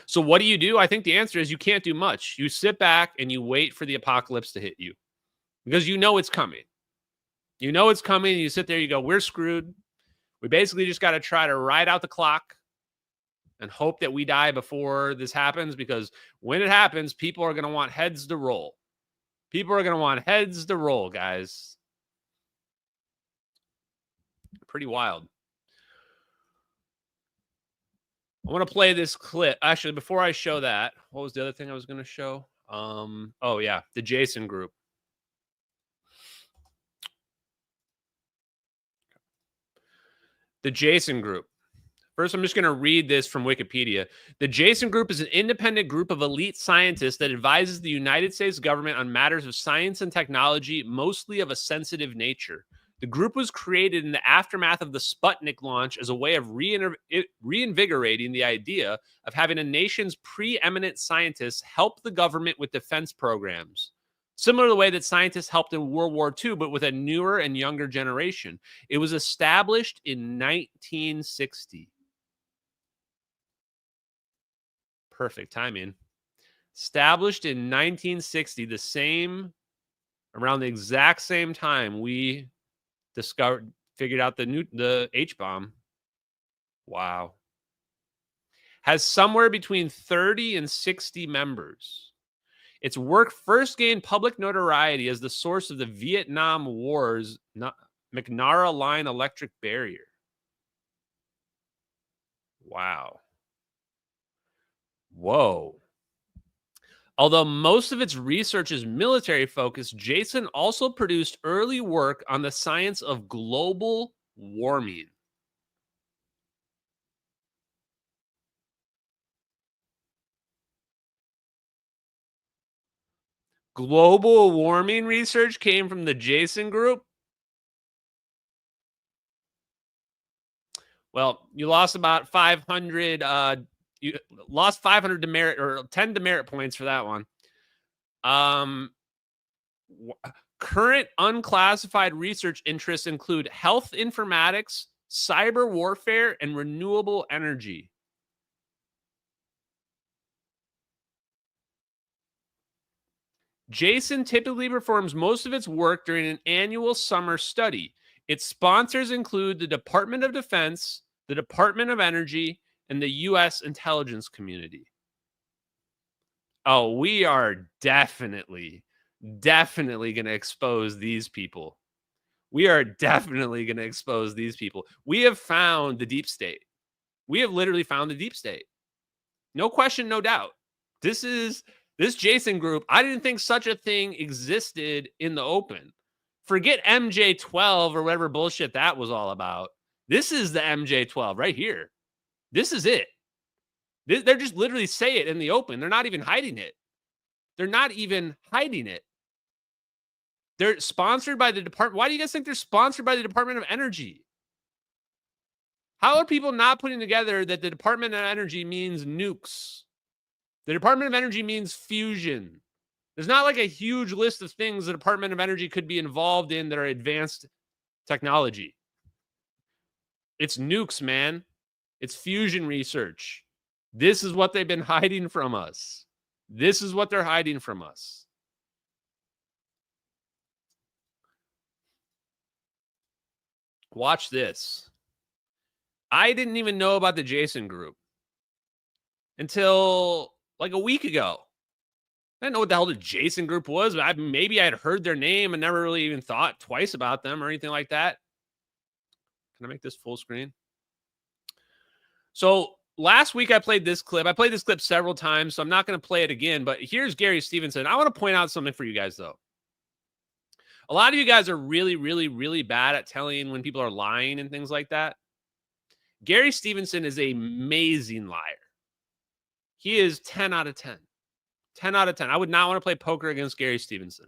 So what do? I think the answer is you can't do much. You sit back and you wait for the apocalypse to hit you because you know it's coming. You know it's coming. And you sit there, you go, we're screwed. We basically just got to try to ride out the clock and hope that we die before this happens, because when it happens, people are going to want heads to roll. People are going to want heads to roll, guys. Pretty wild. I want to play this clip. Actually, before I show that, what was the other thing I was going to show? Oh, yeah, the Jason group. The Jason group. First, I'm just going to read this from Wikipedia. The Jason Group is an independent group of elite scientists that advises the United States government on matters of science and technology, mostly of a sensitive nature. The group was created in the aftermath of the Sputnik launch as a way of reinvigorating the idea of having a nation's preeminent scientists help the government with defense programs. Similar to the way that scientists helped in World War II, but with a newer and younger generation. It was established in 1960. Perfect timing. Established in 1960, around the exact same time we figured out the H-bomb. Wow. Has somewhere between 30 and 60 members. Its work first gained public notoriety as the source of the Vietnam War's McNara Line electric barrier. Wow. Whoa. Although most of its research is military focused, Jason also produced early work on the science of global warming. Global warming research came from the Jason Group. Well, you lost about 500. You lost 500 demerit or 10 demerit points for that one. Current unclassified research interests include health informatics, cyber warfare, and renewable energy. Jason typically performs most of its work during an annual summer study. Its sponsors include the Department of Defense, the Department of Energy, and the U.S. intelligence community. Oh, we are definitely going to expose these people. We are definitely going to expose these people. We have found the deep state. We have literally found the deep state. No question, no doubt. This Jason group, I didn't think such a thing existed in the open. Forget MJ12 or whatever bullshit that was all about. This is the MJ12 right here. This is it. They're just literally say it in the open. They're not even hiding it. They're not even hiding it. They're sponsored by the department. Why do you guys think they're sponsored by the Department of Energy? How are people not putting together that the Department of Energy means nukes? The Department of Energy means fusion. There's not like a huge list of things the Department of Energy could be involved in that are advanced technology. It's nukes, man. It's fusion research. This is what they've been hiding from us. This is what they're hiding from us. Watch this. I didn't even know about the Jason group until like a week ago. I didn't know what the hell the Jason group was, but maybe I had heard their name and never really even thought twice about them or anything like that. Can I make this full screen? So last week I played this clip. I played this clip several times, so I'm not going to play it again. But here's Gary Stevenson. I want to point out something for you guys, though. A lot of you guys are really, really, really bad at telling when people are lying and things like that. Gary Stevenson is an amazing liar. He is 10 out of 10. 10 out of 10. I would not want to play poker against Gary Stevenson.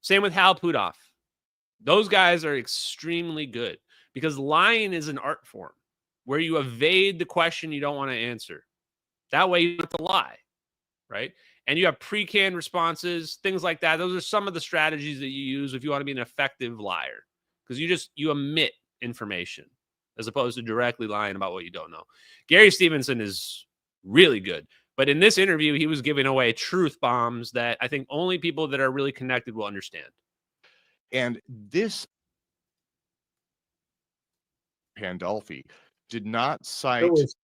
Same with Hal Puthoff. Those guys are extremely good because lying is an art form where you evade the question you don't want to answer. That way you don't have to lie, right? And you have pre-canned responses, things like that. Those are some of the strategies that you use if you want to be an effective liar, because you omit information as opposed to directly lying about what you don't know. Gary Stevenson is really good. But in this interview, he was giving away truth bombs that I think only people that are really connected will understand. And this Pandolfi did not cite. It was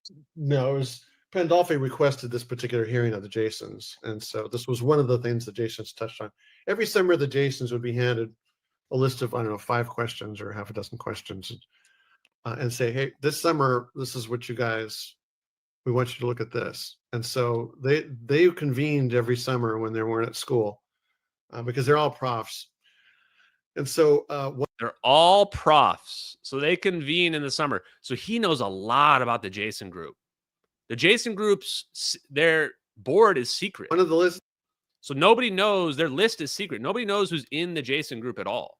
Pandolfi requested this particular hearing of the Jasons. And so this was one of the things the Jasons touched on. Every summer, the Jasons would be handed a list of, 5 questions or half a dozen questions and say, hey, this summer, this is what you guys, we want you to look at this. And so they convened every summer when they weren't at school because they're all profs. And so they're all profs. So they convene in the summer. So he knows a lot about the Jason group. The Jason groups, their board is secret. One of the lists. So nobody knows, their list is secret. Nobody knows who's in the Jason group at all.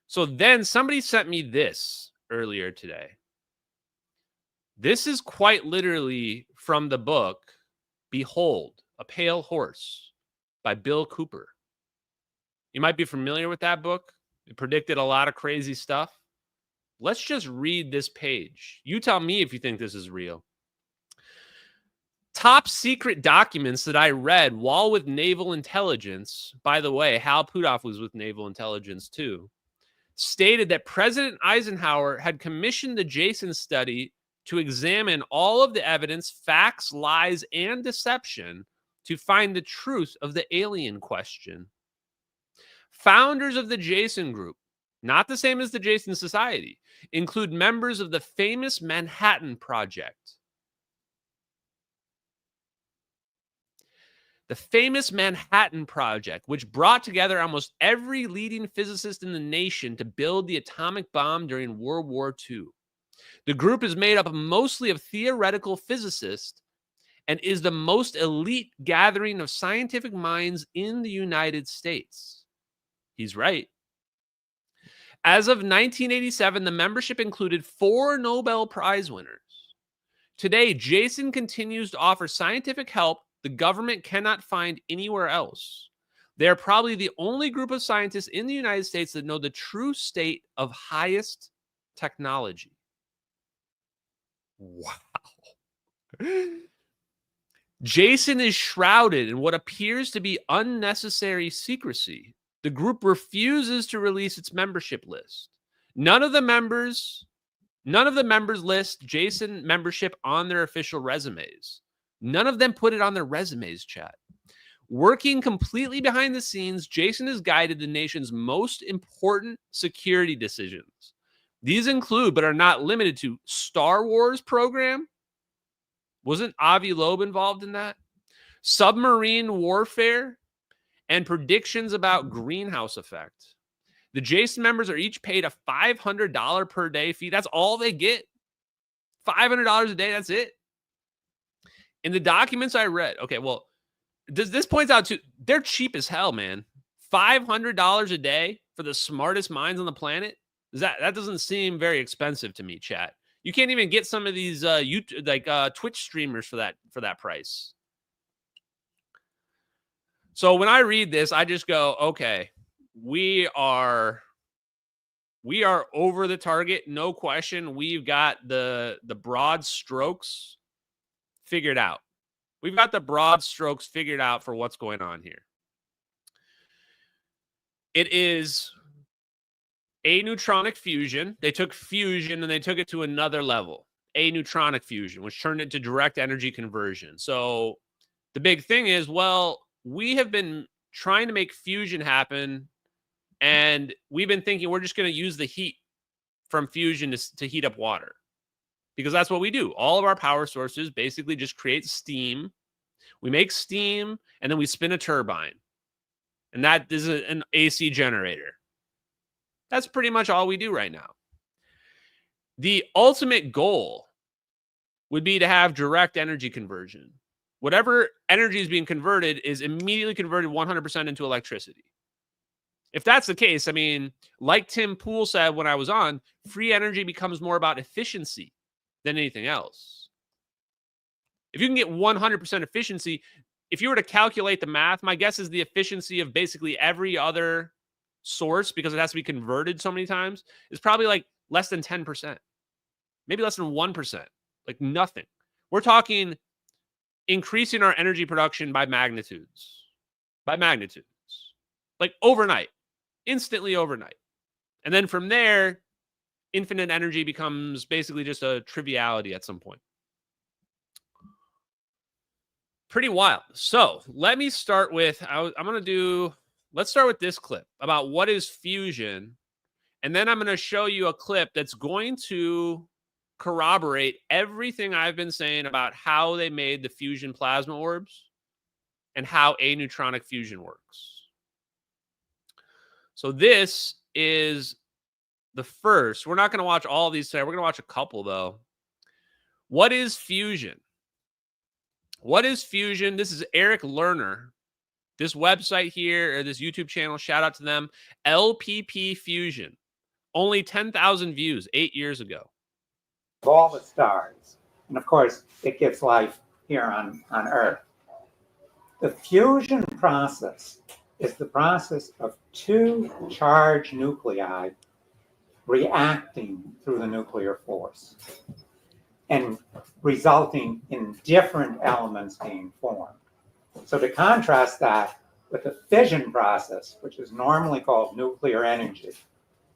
So then somebody sent me this earlier today. This is quite literally from the book, Behold, a Pale Horse by Bill Cooper. You might be familiar with that book. It predicted a lot of crazy stuff. Let's just read this page. You tell me if you think this is real. Top secret documents that I read while with naval intelligence, by the way, Hal Puthoff was with naval intelligence too, stated that President Eisenhower had commissioned the Jason study to examine all of the evidence, facts, lies, and deception to find the truth of the alien question. Founders of the Jason group, not the same as the Jason Society, include members of the famous Manhattan Project. The famous Manhattan Project, which brought together almost every leading physicist in the nation to build the atomic bomb during World War II. The group is made up mostly of theoretical physicists and is the most elite gathering of scientific minds in the United States. He's right. As of 1987, the membership included 4 Nobel Prize winners. Today, Jason continues to offer scientific help the government cannot find anywhere else. They are probably the only group of scientists in the United States that know the true state of highest technology. Wow. Jason is shrouded in what appears to be unnecessary secrecy. The group refuses to release its membership list. None of the members list Jason membership on their official resumes. None of them put it on their resumes, chat. Working completely behind the scenes, Jason has guided the nation's most important security decisions. These include, but are not limited to, Star Wars program. Wasn't Avi Loeb involved in that? Submarine warfare and predictions about greenhouse effect. The Jason members are each paid a $500 per day fee. That's all they get. $500 a day, that's it. In the documents I read, okay, well, this points out too, they're cheap as hell, man. $500 a day for the smartest minds on the planet? That doesn't seem very expensive to me, chat. You can't even get some of these Twitch streamers for that price. So when I read this, I just go, okay, we are over the target, no question. We've got the broad strokes figured out. We've got the broad strokes figured out for what's going on here. It is Aneutronic fusion. They took fusion and they took it to another level. Aneutronic fusion, which turned into direct energy conversion. So the big thing is, well, we have been trying to make fusion happen, and we've been thinking we're just going to use the heat from fusion to heat up water, because that's what we do. All of our power sources basically just create steam. We make steam, and then we spin a turbine, and that is an AC generator. That's pretty much all we do right now. The ultimate goal would be to have direct energy conversion. Whatever energy is being converted is immediately converted 100% into electricity. If that's the case, I mean, like Tim Pool said when I was on, free energy becomes more about efficiency than anything else. If you can get 100% efficiency, if you were to calculate the math, my guess is the efficiency of basically every other source, because it has to be converted so many times, is probably like less than 10%, maybe less than 1%, like nothing. We're talking increasing our energy production by magnitudes, like overnight, instantly overnight. And then from there, infinite energy becomes basically just a triviality at some point. Pretty wild. So let me start with, let's start with this clip about what is fusion. And then I'm going to show you a clip that's going to corroborate everything I've been saying about how they made the fusion plasma orbs and how aneutronic fusion works. So this is the first. We're not going to watch all of these today. We're going to watch a couple, though. What is fusion? What is fusion? This is Eric Lerner. This website here, or this YouTube channel, shout out to them. LPP Fusion. Only 10,000 views 8 years ago. All the stars. And of course, it gives life here on Earth. The fusion process is the process of two charged nuclei reacting through the nuclear force and resulting in different elements being formed. So to contrast that with the fission process, which is normally called nuclear energy,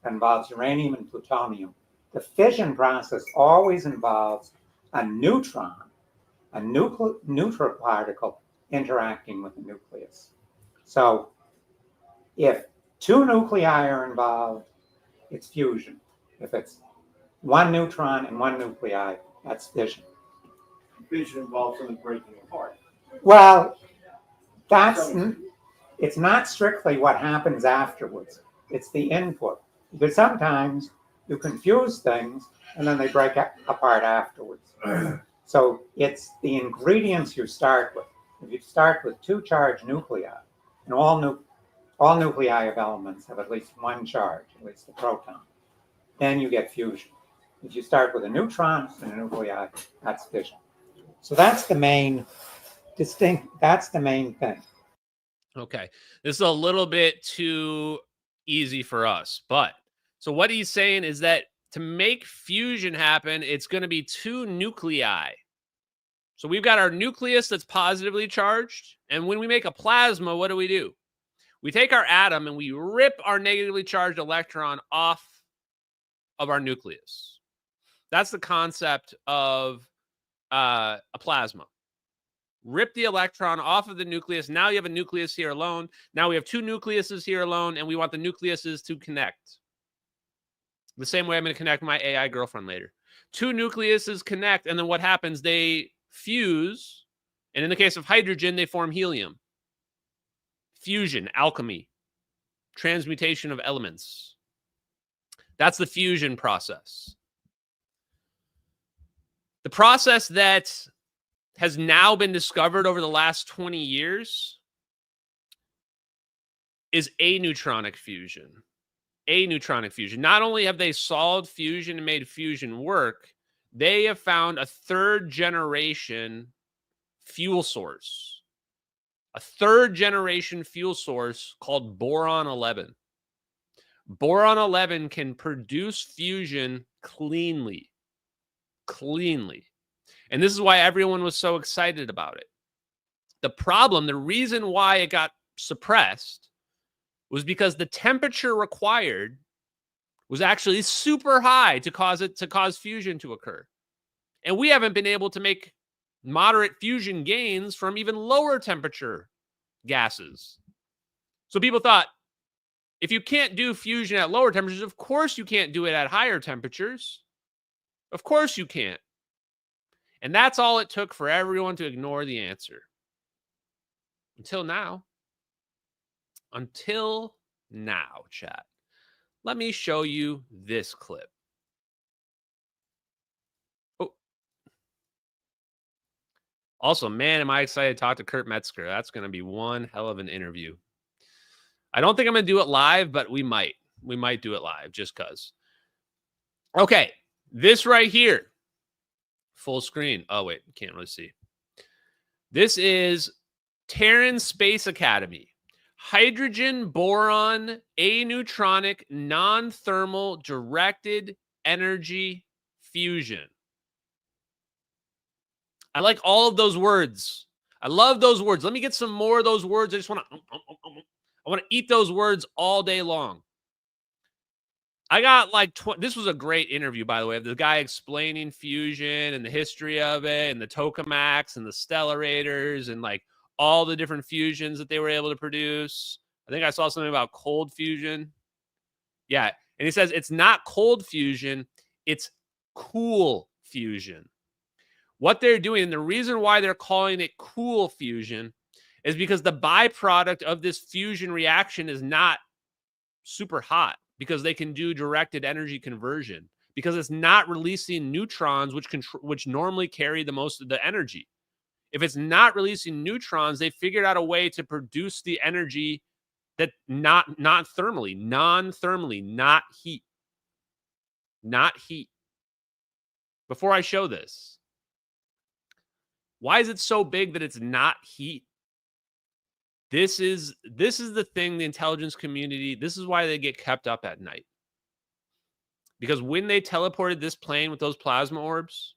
involves uranium and plutonium, the fission process always involves a neutron, a neutral particle interacting with the nucleus. So if two nuclei are involved, it's fusion. If it's one neutron and one nuclei, that's fission. Fission involves something breaking apart. Well, it's not strictly what happens afterwards. It's the input. Because sometimes you confuse things and then they break apart afterwards. So it's the ingredients you start with. If you start with two charged nuclei, and all nuclei of elements have at least one charge, at least the proton, then you get fusion. If you start with a neutron and a nuclei, that's fission. So that's the main thing. Okay. This is a little bit too easy for us, but so what he's saying is that to make fusion happen, it's going to be two nuclei. So we've got our nucleus that's positively charged. And when we make a plasma, what do? We take our atom and we rip our negatively charged electron off of our nucleus. That's the concept of a plasma. Rip the electron off of the nucleus. Now you have a nucleus here alone. Now we have two nucleuses here alone, and we want the nucleuses to connect. The same way I'm going to connect my AI girlfriend later. Two nucleuses connect, and then what happens? They fuse, and in the case of hydrogen, they form helium. Fusion, alchemy, transmutation of elements. That's the fusion process. The process that has now been discovered over the last 20 years is aneutronic fusion. Aneutronic fusion. Not only have they solved fusion and made fusion work, they have found a third generation fuel source. A third generation fuel source called boron 11. Boron 11 can produce fusion cleanly. And this is why everyone was so excited about it. The problem, the reason why it got suppressed was because the temperature required was actually super high to cause fusion to occur. And we haven't been able to make moderate fusion gains from even lower temperature gases. So people thought, if you can't do fusion at lower temperatures, of course you can't do it at higher temperatures. Of course you can't. And that's all it took for everyone to ignore the answer. Until now. Until now, chat. Let me show you this clip. Oh. Also, man, am I excited to talk to Kurt Metzger. That's going to be one hell of an interview. I don't think I'm going to do it live, but we might. We might do it live just because. Okay, this right here. Full screen. Oh, wait, can't really see. This is Terran Space Academy. Hydrogen boron aneutronic non-thermal directed energy fusion. I like all of those words. I love those words. Let me get some more of those words. I want to eat those words all day long. I got like, this was a great interview, by the way, of the guy explaining fusion and the history of it and the tokamaks and the stellarators and like all the different fusions that they were able to produce. I think I saw something about cold fusion. Yeah. And he says it's not cold fusion, it's cool fusion. What they're doing, and the reason why they're calling it cool fusion is because the byproduct of this fusion reaction is not super hot, because they can do directed energy conversion, because it's not releasing neutrons, which normally carry the most of the energy. If it's not releasing neutrons, they figured out a way to produce the energy that not thermally, non-thermally, not heat. Not heat. Before I show this, why is it so big that it's not heat? This is the thing, the intelligence community, this is why they get kept up at night. Because when they teleported this plane with those plasma orbs,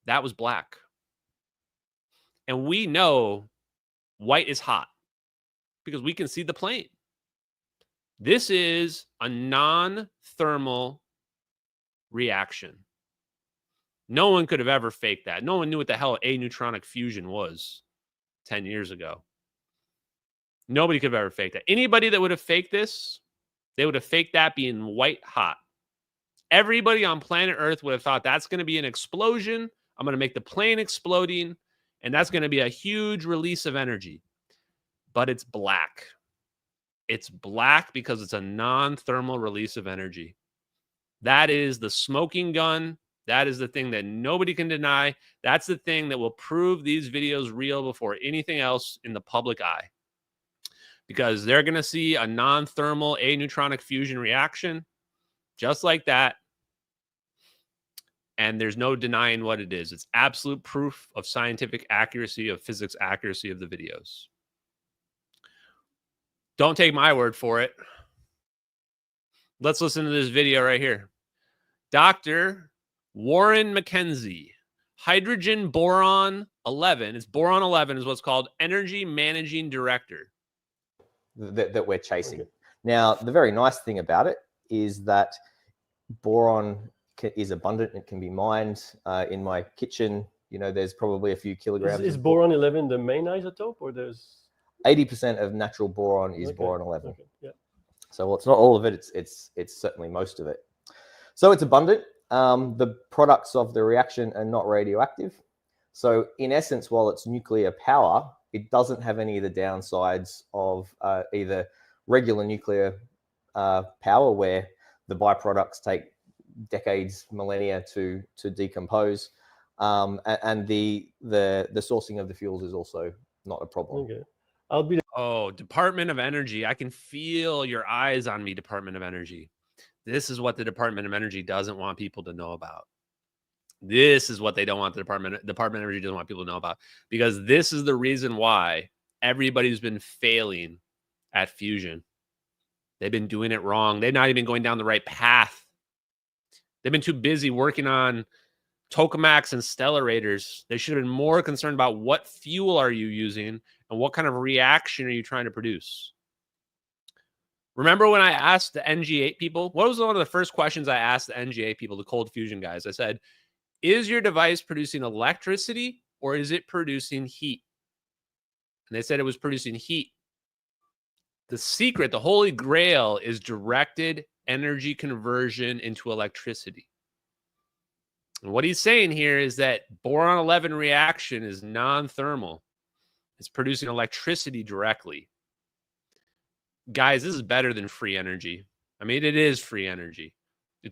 that was black. And we know white is hot because we can see the plane. This is a non-thermal reaction. No one could have ever faked that. No one knew what the hell aneutronic fusion was 10 years ago. Nobody could have ever faked that. Anybody that would have faked this, they would have faked that being white hot. Everybody on planet Earth would have thought that's going to be an explosion. I'm going to make the plane exploding, and that's going to be a huge release of energy. But it's black. It's black because it's a non-thermal release of energy. That is the smoking gun. That is the thing that nobody can deny. That's the thing that will prove these videos real before anything else in the public eye. Because they're going to see a non-thermal aneutronic fusion reaction just like that. And there's no denying what it is. It's absolute proof of scientific accuracy, of physics accuracy of the videos. Don't take my word for it. Let's listen to this video right here. Dr. Warren McKenzie, Hydrogen boron 11. It's boron 11 is what's called energy managing director. That we're chasing. Now, the very nice thing about it is that boron is abundant. It can be mined in my kitchen. You know, there's probably a few kilograms. Is boron 11 the main isotope, or there's 80% of natural boron is boron 11. Okay. Yeah. So, well, it's not all of it. It's certainly most of it. So it's abundant. The products of the reaction are not radioactive. So in essence, while it's nuclear power, it doesn't have any of the downsides of either regular nuclear power, where the byproducts take decades, millennia to decompose, and the sourcing of the fuels is also not a problem. Okay. Department of Energy. I can feel your eyes on me, Department of Energy. This is what the Department of Energy doesn't want people to know about. This is what they don't want the Department of Energy doesn't want people to know about, because this is the reason why everybody's been failing at fusion. They've been doing it wrong. They're not even going down the right path. They've been too busy working on tokamaks and stellarators. They should have been more concerned about what fuel are you using and what kind of reaction are you trying to produce. Remember when I asked the NG8 people, what was one of the first questions I asked the NG8 people, the cold fusion guys? I said, is your device producing electricity or is it producing heat? And they said it was producing heat. The secret, the holy grail, is directed energy conversion into electricity. And what he's saying here is that boron 11 reaction is non-thermal. It's producing electricity directly. Guys, this is better than free energy. I mean, it is free energy,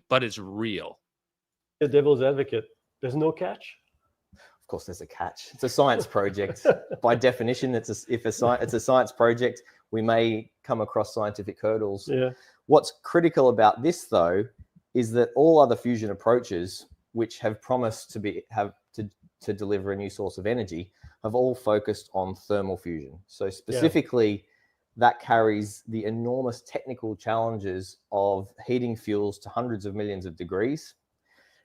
but it's real. The devil's advocate. There's no catch? Of course, there's a catch. It's a science project. By definition, it's a science project. We may come across scientific hurdles. Yeah. What's critical about this, though, is that all other fusion approaches, which have promised to deliver a new source of energy, have all focused on thermal fusion. So specifically, that carries the enormous technical challenges of heating fuels to hundreds of millions of degrees.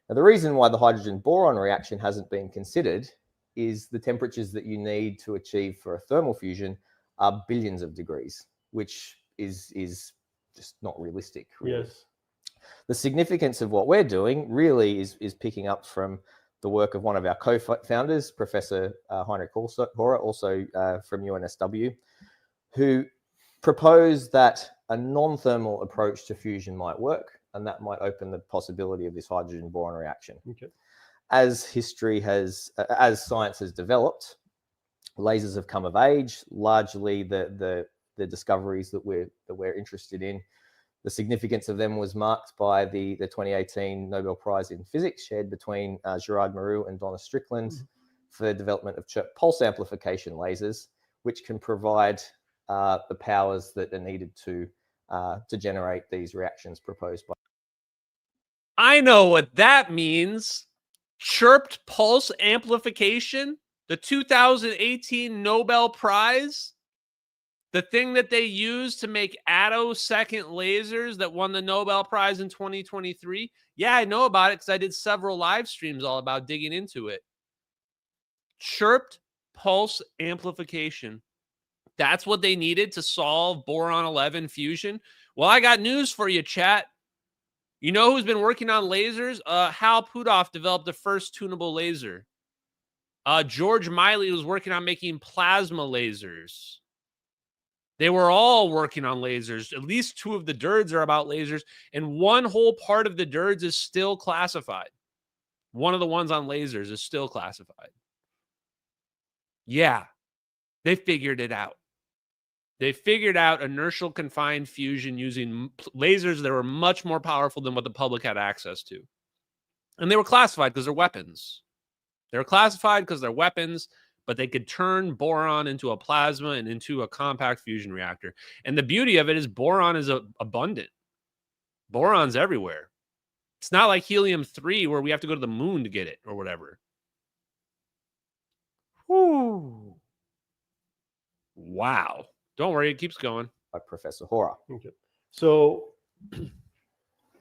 Now, the reason why the hydrogen boron reaction hasn't been considered is the temperatures that you need to achieve for a thermal fusion are billions of degrees, which is just not realistic. Really. Yes. The significance of what we're doing really is picking up from the work of one of our co-founders, Professor Heinrich Horer, also from UNSW, who proposed that a non-thermal approach to fusion might work, and that might open the possibility of this hydrogen boron reaction. Okay. As science has developed, lasers have come of age. Largely, the discoveries that we're interested in, the significance of them was marked by the 2018 Nobel Prize in Physics, shared between Gerard Mourou and Donna Strickland, for the development of chirp pulse amplification lasers, which can provide the powers that are needed to generate these reactions proposed by. I know what that means. Chirped pulse amplification, the 2018 Nobel Prize, the thing that they used to make attosecond lasers that won the Nobel Prize in 2023. Yeah, I know about it because I did several live streams all about digging into it. Chirped pulse amplification. That's what they needed to solve boron 11 fusion. Well, I got news for you, chat. You know who's been working on lasers? Hal Puthoff developed the first tunable laser. George Miley was working on making plasma lasers. They were all working on lasers. At least two of the DIRDs are about lasers, and one whole part of the DIRDs is still classified. One of the ones on lasers is still classified. Yeah, they figured it out. They figured out inertial confined fusion using lasers that were much more powerful than what the public had access to. And they were classified because they're weapons. They were classified because they're weapons, but they could turn boron into a plasma and into a compact fusion reactor. And the beauty of it is boron is abundant. Boron's everywhere. It's not like helium-3 where we have to go to the moon to get it or whatever. Whew. Wow. Don't worry, it keeps going. By Professor Horer. Okay. So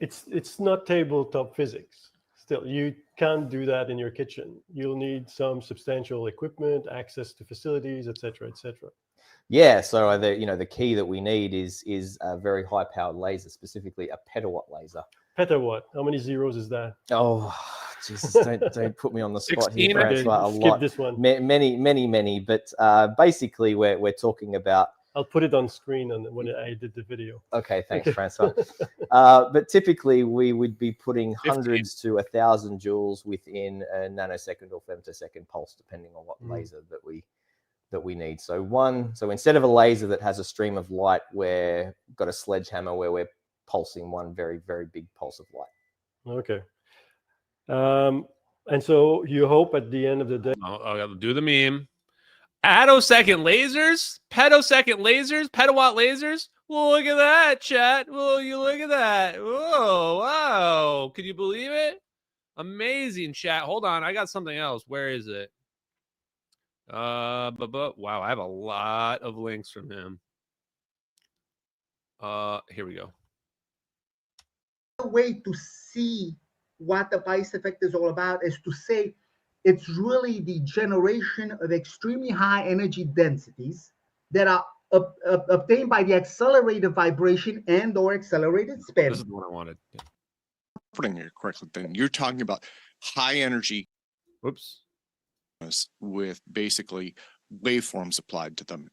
it's not tabletop physics. Still, you can't do that in your kitchen. You'll need some substantial equipment, access to facilities, etc., etc. Yeah, so the key that we need is a very high powered laser, specifically a petawatt laser. Petawatt. How many zeros is that? Oh, Jesus! Don't put me on the spot here, 16. Francois. Okay, A skip lot, this one. many. But basically, we're talking about. I'll put it on screen when I did the video. Okay, thanks, Okay. Francois. But typically, we would be putting 15. hundreds to 1,000 joules within a nanosecond or femtosecond pulse, depending on what laser that we need. So instead of a laser that has a stream of light, we've got a sledgehammer where we're pulsing one very, very big pulse of light. Okay. And so you hope at the end of the day. I'll do the meme. Attosecond lasers, petawatt lasers. Well, look at that, chat. Well, you look at that. Whoa, wow. Could you believe it? Amazing, chat. Hold on. I got something else. Where is it? Wow, I have a lot of links from him. Here we go. The way to see what the Weiss effect is all about is to say it's really the generation of extremely high energy densities that are obtained by the accelerated vibration and or accelerated spin. This is the one I wanted. Putting it correctly, then you're talking about high energy. Whoops. With basically waveforms applied to them.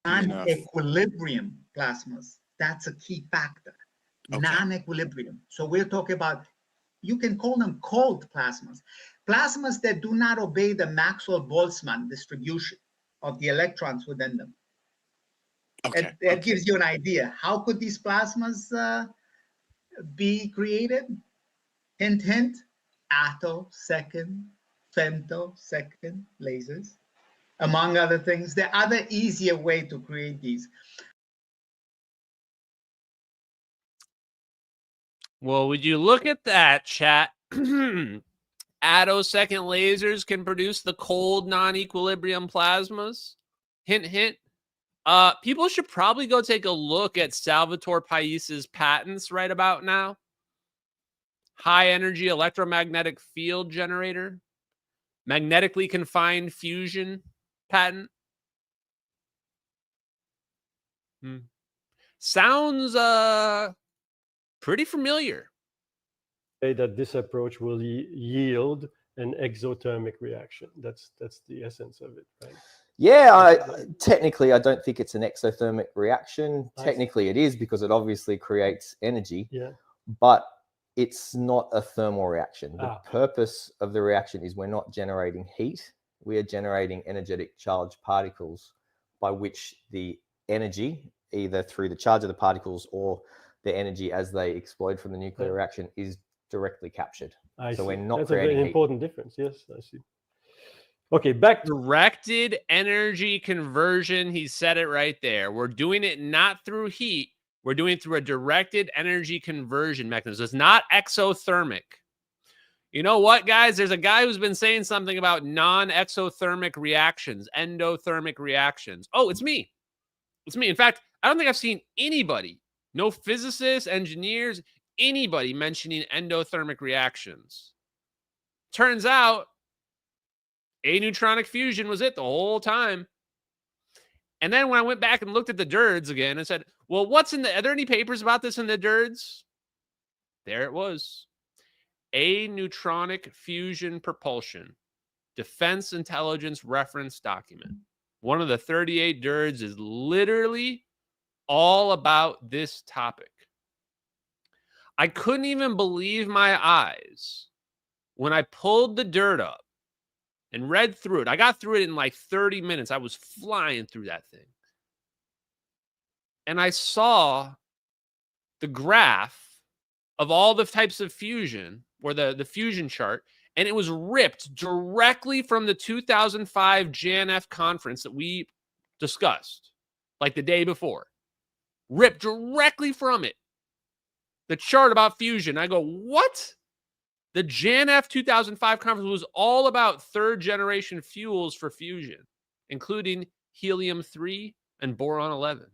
Non-equilibrium plasmas. That's a key factor. Okay. Non-equilibrium. So we're talking about, you can call them cold plasmas. Plasmas that do not obey the Maxwell-Boltzmann distribution of the electrons within them. Okay. That gives you an idea. How could these plasmas be created? Hint, hint. Attosecond, femtosecond lasers, among other things. The other easier way to create these. Well, would you look at that, chat? Attosecond lasers can produce the cold non-equilibrium plasmas. Hint, hint. People should probably go take a look at Salvatore Pais's patents right about now. High energy electromagnetic field generator. Magnetically confined fusion patent. Sounds pretty familiar. Say that this approach will yield an exothermic reaction. That's the essence of it, right? Yeah, technically, I don't think it's an exothermic reaction. Technically, it is because it obviously creates energy. Yeah. But it's not a thermal reaction. The purpose of the reaction is we're not generating heat. We are generating energetic charged particles by which the energy, either through the charge of the particles or the energy as they explode from the nuclear reaction, is directly captured. So we're not creating heat. That's an important difference. Yes, I see. Okay, back to directed energy conversion. He said it right there. We're doing it not through heat. We're doing it through a directed energy conversion mechanism. It's not exothermic. You know what, guys? There's a guy who's been saying something about non-exothermic reactions, endothermic reactions. Oh, it's me. It's me. In fact, I don't think I've seen anybody, no physicists, engineers, anybody mentioning endothermic reactions. Turns out, aneutronic fusion was it the whole time. And then when I went back and looked at the DIRDs again and said, well, are there any papers about this in the DIRDs? There it was. Aneutronic fusion propulsion. Defense Intelligence Reference Document. One of the 38 DIRDs is literally all about this topic. I couldn't even believe my eyes when I pulled the DIRD up and read through it. I got through it in like 30 minutes. I was flying through that thing. And I saw the graph of all the types of fusion, or the fusion chart, and it was ripped directly from the 2005 JNF conference that we discussed, like the day before. Ripped directly from it. The chart about fusion. I go, what? The JNF 2005 conference was all about third-generation fuels for fusion, including helium-3 and boron-11.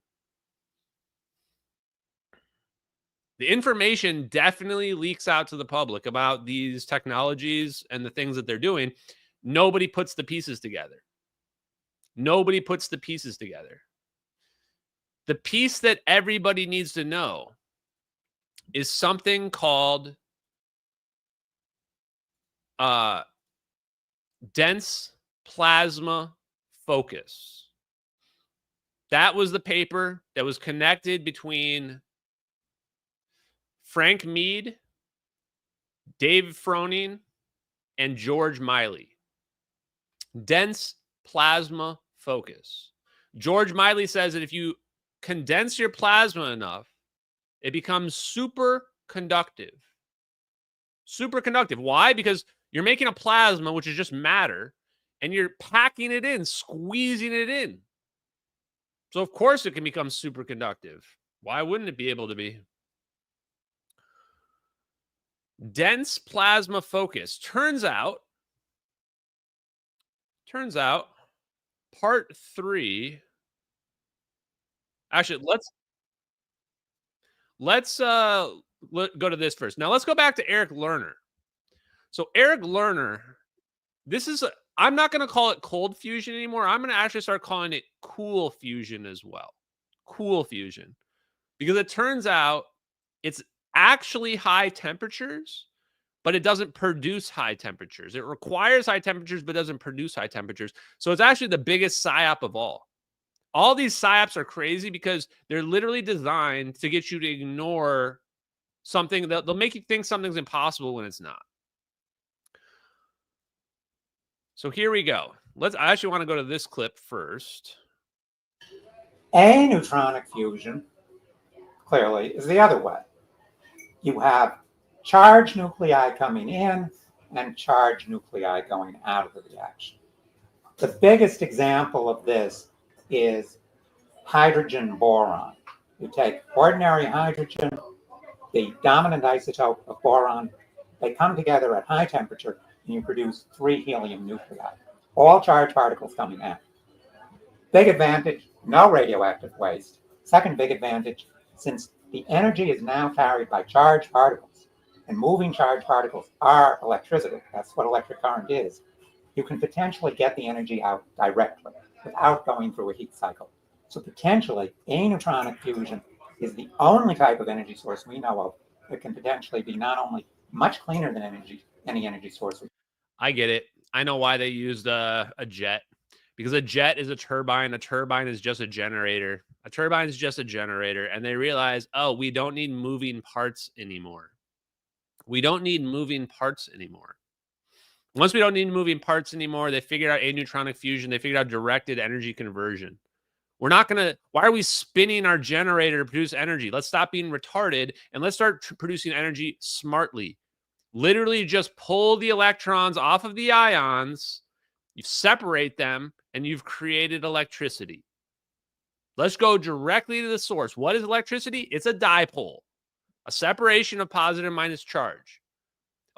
The information definitely leaks out to the public about these technologies and the things that they're doing. Nobody puts the pieces together. Nobody puts the pieces together. The piece that everybody needs to know is something called dense plasma focus. That was the paper that was connected between Frank Mead, Dave Froning, and George Miley. Dense plasma focus. George Miley says that if you condense your plasma enough, it becomes superconductive. Superconductive. Why? Because you're making a plasma, which is just matter, and you're packing it in, squeezing it in. So, of course, it can become superconductive. Why wouldn't it be able to be? Dense plasma focus. Turns out, part 3. Actually, let's go to this first. Now, let's go back to Eric Lerner. So, Eric Lerner, I'm not going to call it cold fusion anymore. I'm going to actually start calling it cool fusion as well. Cool fusion. Because it turns out it's actually high temperatures, but it doesn't produce high temperatures. It requires high temperatures, but doesn't produce high temperatures. So it's actually the biggest psyop of all. All these psyops are crazy because they're literally designed to get you to ignore something. They'll make you think something's impossible when it's not. So here we go. I actually want to go to this clip first. Aneutronic fusion, clearly, is the other way. You have charged nuclei coming in and charged nuclei going out of the reaction. The biggest example of this is hydrogen boron. You take ordinary hydrogen, the dominant isotope of boron, they come together at high temperature, and you produce 3 helium nuclei, all charged particles coming out. Big advantage, no radioactive waste. Second big advantage, since the energy is now carried by charged particles, and moving charged particles are electricity, that's what electric current is, you can potentially get the energy out directly without going through a heat cycle. So potentially, aneutronic fusion is the only type of energy source we know of that can potentially be not only much cleaner than any energy source. I get it. I know why they used a jet. Because a jet is a turbine. A turbine is just a generator. A turbine is just a generator. And they realize, oh, we don't need moving parts anymore. We don't need moving parts anymore. Once we don't need moving parts anymore, they figured out aneutronic fusion. They figured out directed energy conversion. We're not going to, why are we spinning our generator to produce energy? Let's stop being retarded and let's start producing energy smartly. Literally just pull the electrons off of the ions, you separate them, and you've created electricity. Let's go directly to the source. What is electricity? It's a dipole, a separation of positive and minus charge.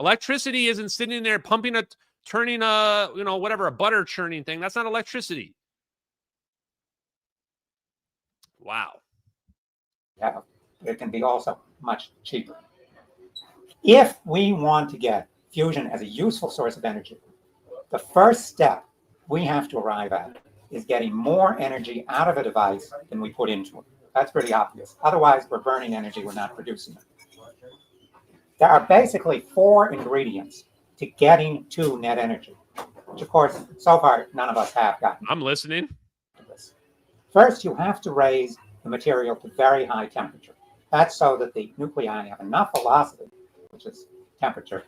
Electricity isn't sitting there turning a butter churning thing. That's not electricity. Wow. Yeah, it can be also much cheaper. If we want to get fusion as a useful source of energy, the first step we have to arrive at is getting more energy out of a device than we put into it. That's pretty obvious. Otherwise, we're burning energy, we're not producing it. There are basically 4 ingredients to getting to net energy, which of course, so far, none of us have gotten. I'm listening. First, you have to raise the material to very high temperature. That's so that the nuclei have enough velocity, which is temperature,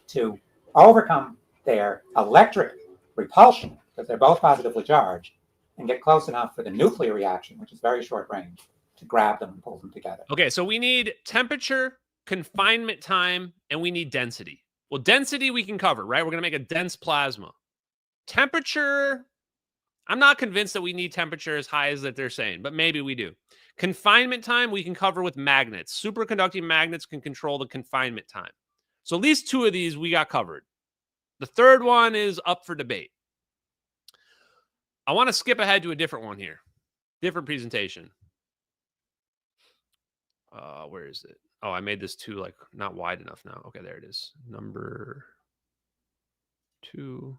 to overcome their electric repulsion, because they're both positively charged, and get close enough for the nuclear reaction, which is very short range, to grab them and pull them together. Okay, so we need temperature, confinement time, and we need density. Well, density we can cover, right? We're going to make a dense plasma. Temperature, I'm not convinced that we need temperature as high as that they're saying, but maybe we do. Confinement time we can cover with magnets. Superconducting magnets can control the confinement time. So at least 2 of these we got covered. The third one is up for debate. I want to skip ahead to a different one here. Different presentation. Where is it? Oh, I made this too like not wide enough now. Okay, there it is. Number 2.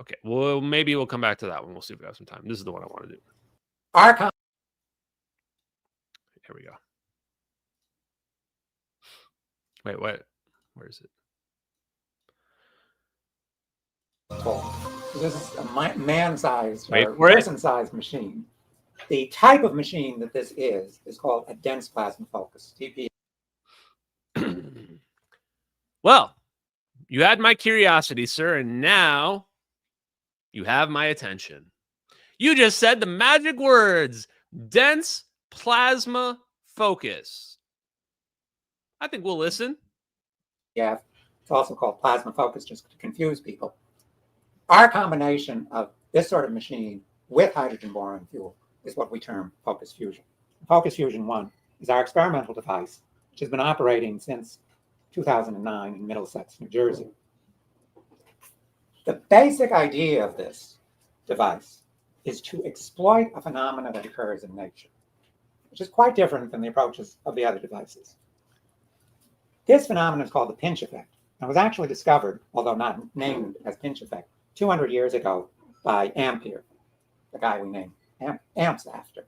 Okay, well, maybe we'll come back to that one. We'll see if we have some time. This is the one I want to do. Here we go. Wait, what? Where is it? This is a man-sized Wait or for it. person-sized machine. The type of machine that this is called a dense plasma focus, DP. Well, you had my curiosity, sir, and now you have my attention. You just said the magic words, dense plasma focus. I think we'll listen. Yeah, it's also called plasma focus, just to confuse people. Our combination of this sort of machine with hydrogen boron fuel is what we term focus fusion. Focus Fusion 1 is our experimental device, which has been operating since 2009 in Middlesex, New Jersey. The basic idea of this device is to exploit a phenomenon that occurs in nature, which is quite different than the approaches of the other devices. This phenomenon is called the pinch effect, and was actually discovered, although not named as pinch effect, 200 years ago by Ampere, the guy we named amps after.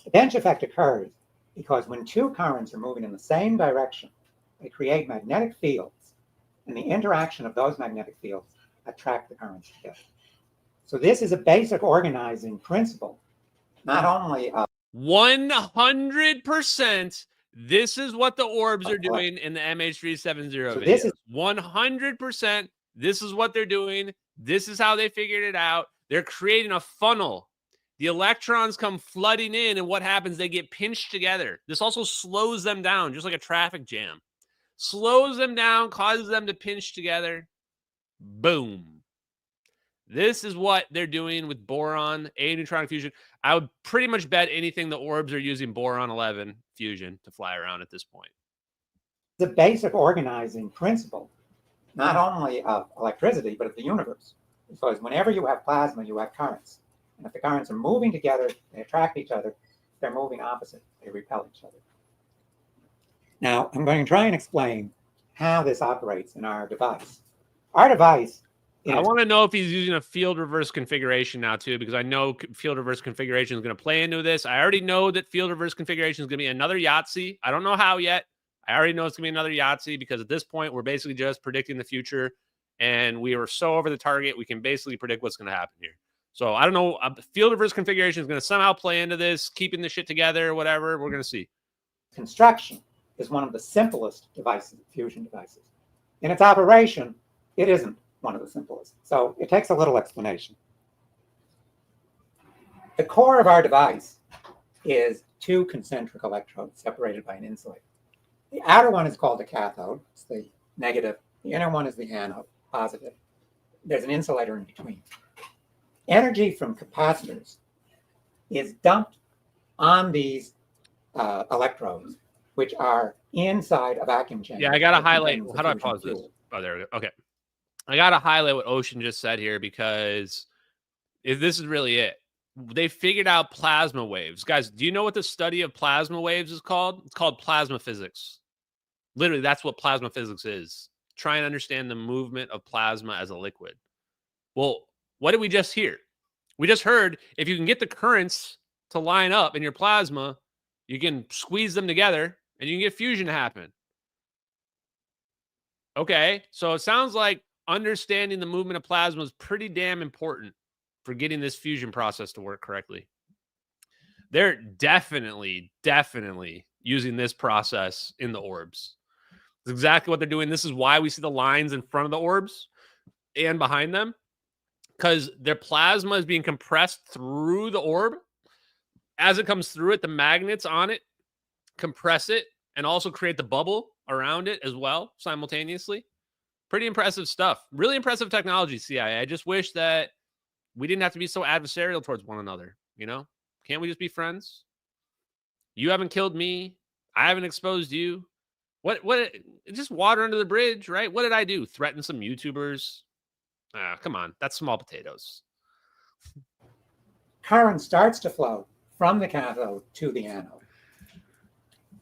The pinch effect occurs because when two currents are moving in the same direction, they create magnetic fields, and the interaction of those magnetic fields attract the currents together. So this is a basic organizing principle, not only of 100%. This is what the orbs are doing in the MH370 video. this is 100%. This is what they're doing. This is how they figured it out. They're creating a funnel. The electrons come flooding in, and what happens? They get pinched together. This also slows them down, just like a traffic jam. Slows them down, causes them to pinch together. Boom. This is what they're doing with boron, aneutronic fusion. I would pretty much bet anything the orbs are using boron 11 fusion to fly around at this point. the basic organizing principle, not only of electricity, but of the universe. Because whenever you have plasma, you have currents. And if the currents are moving together, they attract each other. If they're moving opposite, they repel each other. Now, I'm going to try and explain how this operates in our device. Our device I want to know if he's using a field reverse configuration now too, because I know field reverse configuration is going to play into this. I already know that field reverse configuration is going to be another Yahtzee. I don't know how yet. I already know it's going to be another Yahtzee because at this point, we're basically just predicting the future, and we are so over the target, we can basically predict what's going to happen here. So I don't know. Field reverse configuration is going to somehow play into this, keeping the shit together, whatever. We're going to see. Construction is one of the simplest devices, fusion devices. In its operation, it isn't one of the simplest. So it takes a little explanation. The core of our device is two concentric electrodes separated by an insulator. The outer one is called the cathode. It's the negative. The inner one is the anode, positive. There's an insulator in between. Energy from capacitors is dumped on these electrodes, which are inside a vacuum chamber. Yeah, I got to highlight. How do I pause this? Oh, there we go. Okay. I got to highlight what Ocean just said here, because if this is really it, they figured out plasma waves. Guys, do you know what the study of plasma waves is called? It's called plasma physics. Literally, that's what plasma physics is. Try and understand the movement of plasma as a liquid. Well, what did we just hear? We just heard if you can get the currents to line up in your plasma, you can squeeze them together and you can get fusion to happen. Okay, so it sounds like understanding the movement of plasma is pretty damn important for getting this fusion process to work correctly. They're definitely using this process in the orbs. It's exactly what they're doing. This is why we see the lines in front of the orbs and behind them, because their plasma is being compressed through the orb. As it comes through it, the magnets on it compress it and also create the bubble around it as well simultaneously. Pretty impressive stuff. Really impressive technology, CIA. I just wish that we didn't have to be so adversarial towards one another, you know? Can't we just be friends? You haven't killed me. I haven't exposed you. What just water under the bridge, right? What did I do? Threaten some YouTubers? Come on. That's small potatoes. Current starts to flow from the cathode to the anode.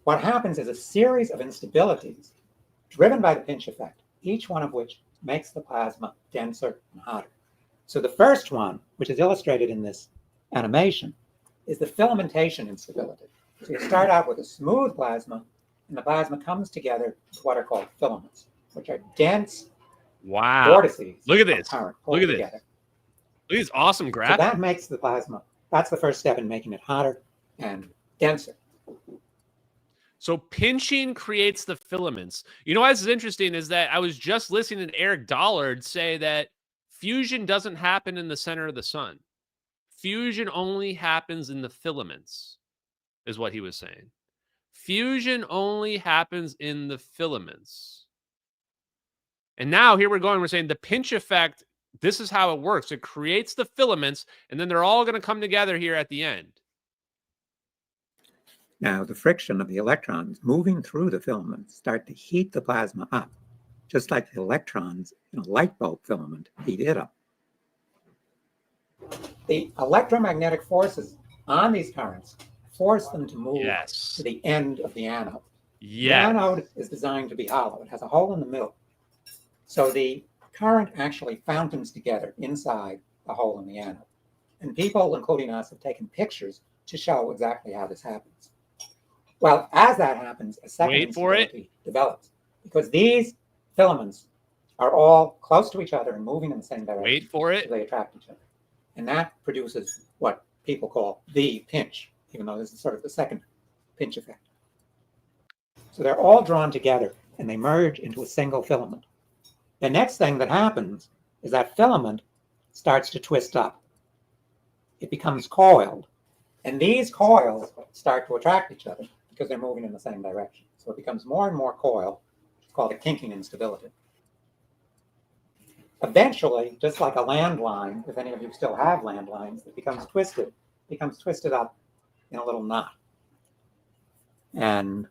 What happens is a series of instabilities driven by the pinch effect, each one of which makes the plasma denser and hotter. So the first one, which is illustrated in this animation, is the filamentation instability. So you start out with a smooth plasma, and the plasma comes together with what are called filaments, which are dense vortices. Look at this. Look at this. Together. Look at this awesome graph. So that makes the plasma, that's the first step in making it hotter and denser. So pinching creates the filaments. You know what's interesting is that I was just listening to Eric Dollard say that fusion doesn't happen in the center of the sun. Fusion only happens in the filaments, is what he was saying. Fusion only happens in the filaments. And now here we're going, we're saying the pinch effect, this is how it works. It creates the filaments, and then they're all going to come together here at the end. Now, the friction of the electrons moving through the filaments start to heat the plasma up, just like the electrons in a light bulb filament heat it up. The electromagnetic forces on these currents force them to move to the end of the anode. The anode is designed to be hollow. It has a hole in the middle. So the current actually fountains together inside the hole in the anode. And people, including us, have taken pictures to show exactly how this happens. Well, as that happens, a second instability develops because these filaments are all close to each other and moving in the same direction. Wait for it. So they attract each other. And that produces what people call the pinch, even though this is sort of the second pinch effect. So they're all drawn together and they merge into a single filament. The next thing that happens is that filament starts to twist up. It becomes coiled. And these coils start to attract each other because they're moving in the same direction. So it becomes more and more coil. It's called a kinking instability. Eventually, just like a landline, if any of you still have landlines, it becomes twisted up in a little knot. And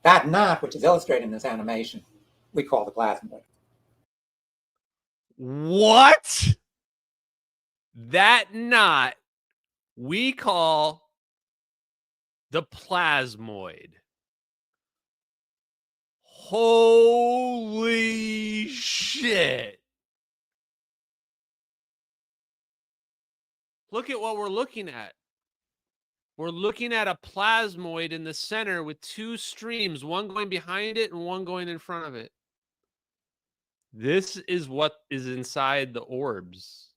that knot, which is illustrated in this animation, we call the plasmoid. What? That knot we call the plasmoid. Holy shit. Look at what we're looking at. We're looking at a plasmoid in the center with two streams, one going behind it and one going in front of it. This is what is inside the orbs.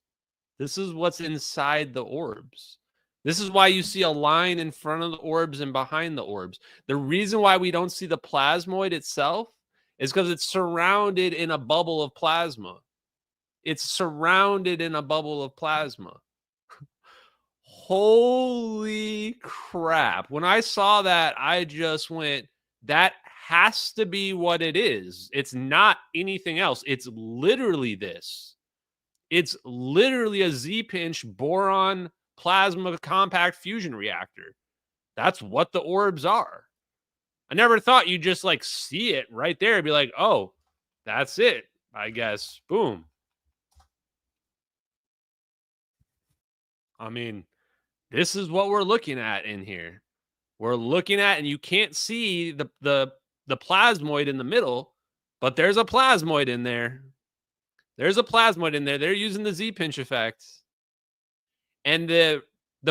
This is what's inside the orbs. This is why you see a line in front of the orbs and behind the orbs. The reason why we don't see the plasmoid itself is because it's surrounded in a bubble of plasma. It's surrounded in a bubble of plasma. Holy crap. When I saw that, I just went, that has to be what it is. It's not anything else. It's literally this. It's literally a Z-pinch boron plasma compact fusion reactor. That's what the orbs are. I never thought you'd just like see it right there and be like, oh, that's it, I guess. Boom. I mean, this is what we're looking at in here. We're looking at, and you can't see the plasmoid in the middle, but there's a plasmoid in there. There's a plasmoid in there. They're using the Z-pinch effect. And the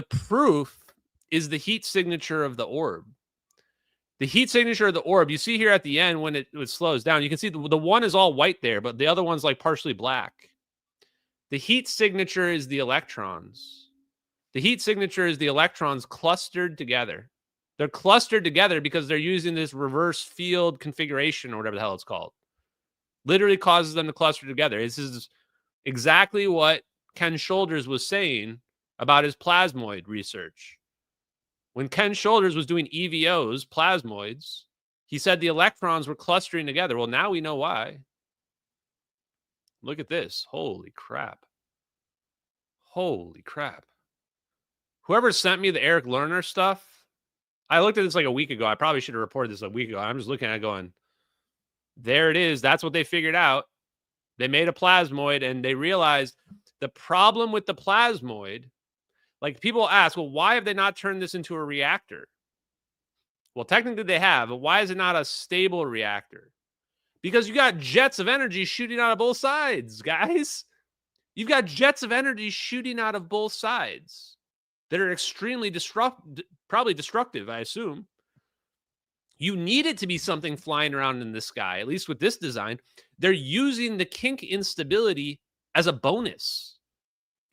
proof is the heat signature of the orb. The heat signature of the orb, you see here at the end when it slows down, you can see the one is all white there, but the other one's like partially black. The heat signature is the electrons. The heat signature is the electrons clustered together. They're clustered together because they're using this reverse field configuration or whatever the hell it's called. Literally causes them to cluster together. This is exactly what Ken Shoulders was saying about his plasmoid research. When Ken Shoulders was doing EVOs, plasmoids, he said the electrons were clustering together. Well, now we know why. Look at this. Holy crap. Holy crap. Whoever sent me the Eric Lerner stuff, I looked at this like a week ago. I probably should have reported this a week ago. I'm just looking at it going, there it is. That's what they figured out. They made a plasmoid and they realized The problem with the plasmoid, like people ask, well, why have they not turned this into a reactor? Well, technically they have, but why is it not a stable reactor? Because you got jets of energy shooting out of both sides, guys. You've got jets of energy shooting out of both sides that are extremely probably destructive, I assume. You need it to be something flying around in the sky, at least with this design. They're using the kink instability as a bonus.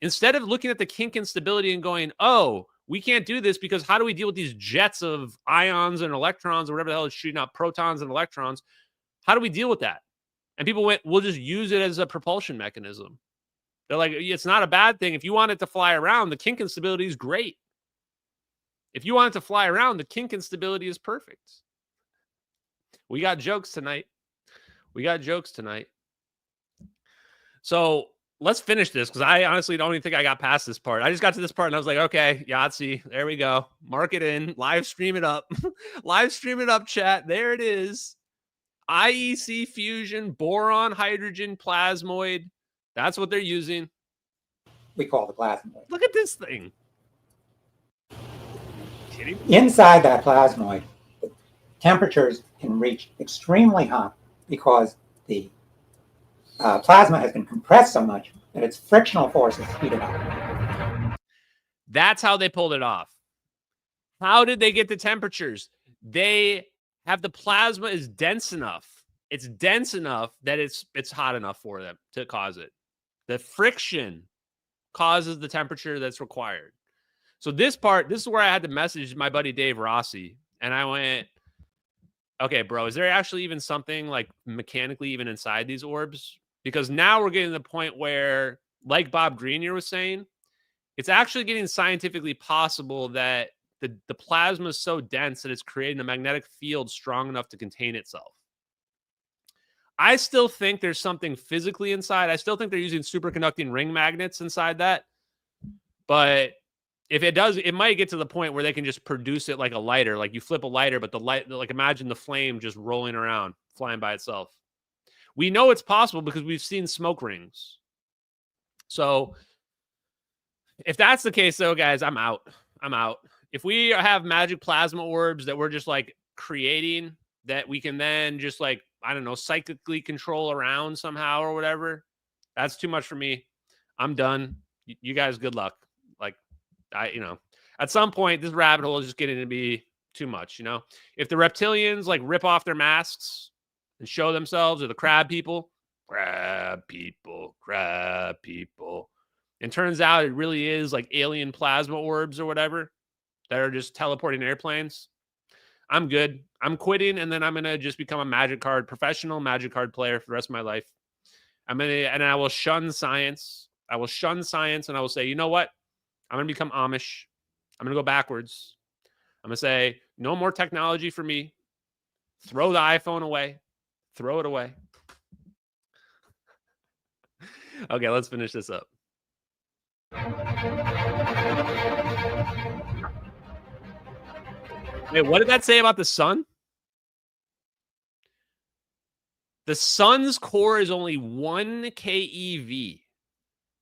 Instead of looking at the kink instability and going, oh, we can't do this because how do we deal with these jets of ions and electrons or whatever the hell is shooting out protons and electrons? How do we deal with that? And people went, we'll just use it as a propulsion mechanism. They're like, it's not a bad thing. If you want it to fly around, the kink instability is great. If you want it to fly around, the kink instability is perfect. We got jokes tonight. We got jokes tonight. So let's finish this because I honestly don't even think I got past this part. I just got to this part and I was like, okay, Yahtzee, there we go. Mark it in. Live stream it up. Live stream it up, chat. There it is. IEC fusion, boron, hydrogen, plasmoid. That's what they're using. We call the plasmoid. Look at this thing. Kidding? Inside that plasmoid, the temperatures can reach extremely hot because the plasma has been compressed so much that its frictional forces heat it up. That's how they pulled it off. How did they get the temperatures? They have the plasma is dense enough. It's dense enough that it's hot enough for them to cause it. The friction causes the temperature that's required. So this is where I had to message my buddy Dave Rossi. And I went, okay, bro, is there actually even something like mechanically even inside these orbs? Because now we're getting to the point where, like Bob Grenier was saying, it's actually getting scientifically possible that the plasma is so dense that it's creating a magnetic field strong enough to contain itself. I still think there's something physically inside. I still think they're using superconducting ring magnets inside that. But if it does, it might get to the point where they can just produce it like a lighter. Like you flip a lighter, but the light, like imagine the flame just rolling around, flying by itself. We know it's possible because we've seen smoke rings. So if that's the case, though, guys, I'm out. I'm out. If we have magic plasma orbs that we're just like creating that we can then just like, I don't know, psychically control around somehow or whatever, that's too much for me. I'm done. You guys, good luck. Like, at some point, this rabbit hole is just getting to be too much, If the reptilians like rip off their masks and show themselves, or the crab people, and turns out it really is like alien plasma orbs or whatever that are just teleporting airplanes, I'm good. I'm quitting, and then I'm going to just become a professional magic card player for the rest of my life. And I will shun science. I will shun science, and I will say, you know what? I'm going to become Amish. I'm going to go backwards. I'm going to say, no more technology for me. Throw the iPhone away. Throw it away. Okay, let's finish this up. Wait, what did that say about the sun? The sun's core is only 1 keV.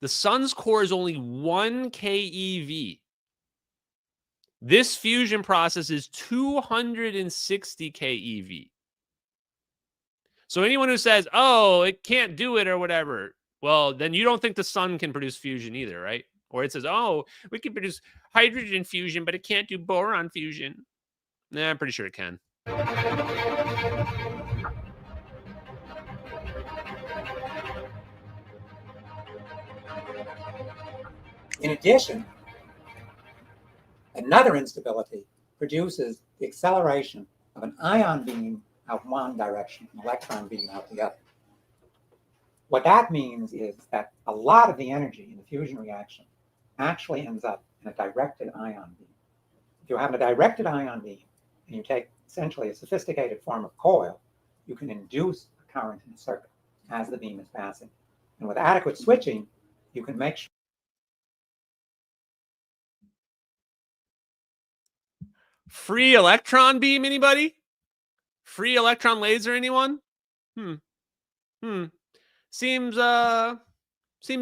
The sun's core is only 1 keV. This fusion process is 260 keV. So anyone who says, oh, it can't do it or whatever, well, then you don't think the sun can produce fusion either, right? Or it says, oh, we can produce hydrogen fusion, but it can't do boron fusion. Nah, I'm pretty sure it can. In addition, another instability produces the acceleration of an ion beam out one direction, an electron beam out the other. What that means is that a lot of the energy in the fusion reaction actually ends up in a directed ion beam. If you have a directed ion beam and you take essentially a sophisticated form of coil, you can induce a current in a circuit as the beam is passing. And with adequate switching, you can make sure. Free electron beam, anybody? Free electron laser, anyone? Seems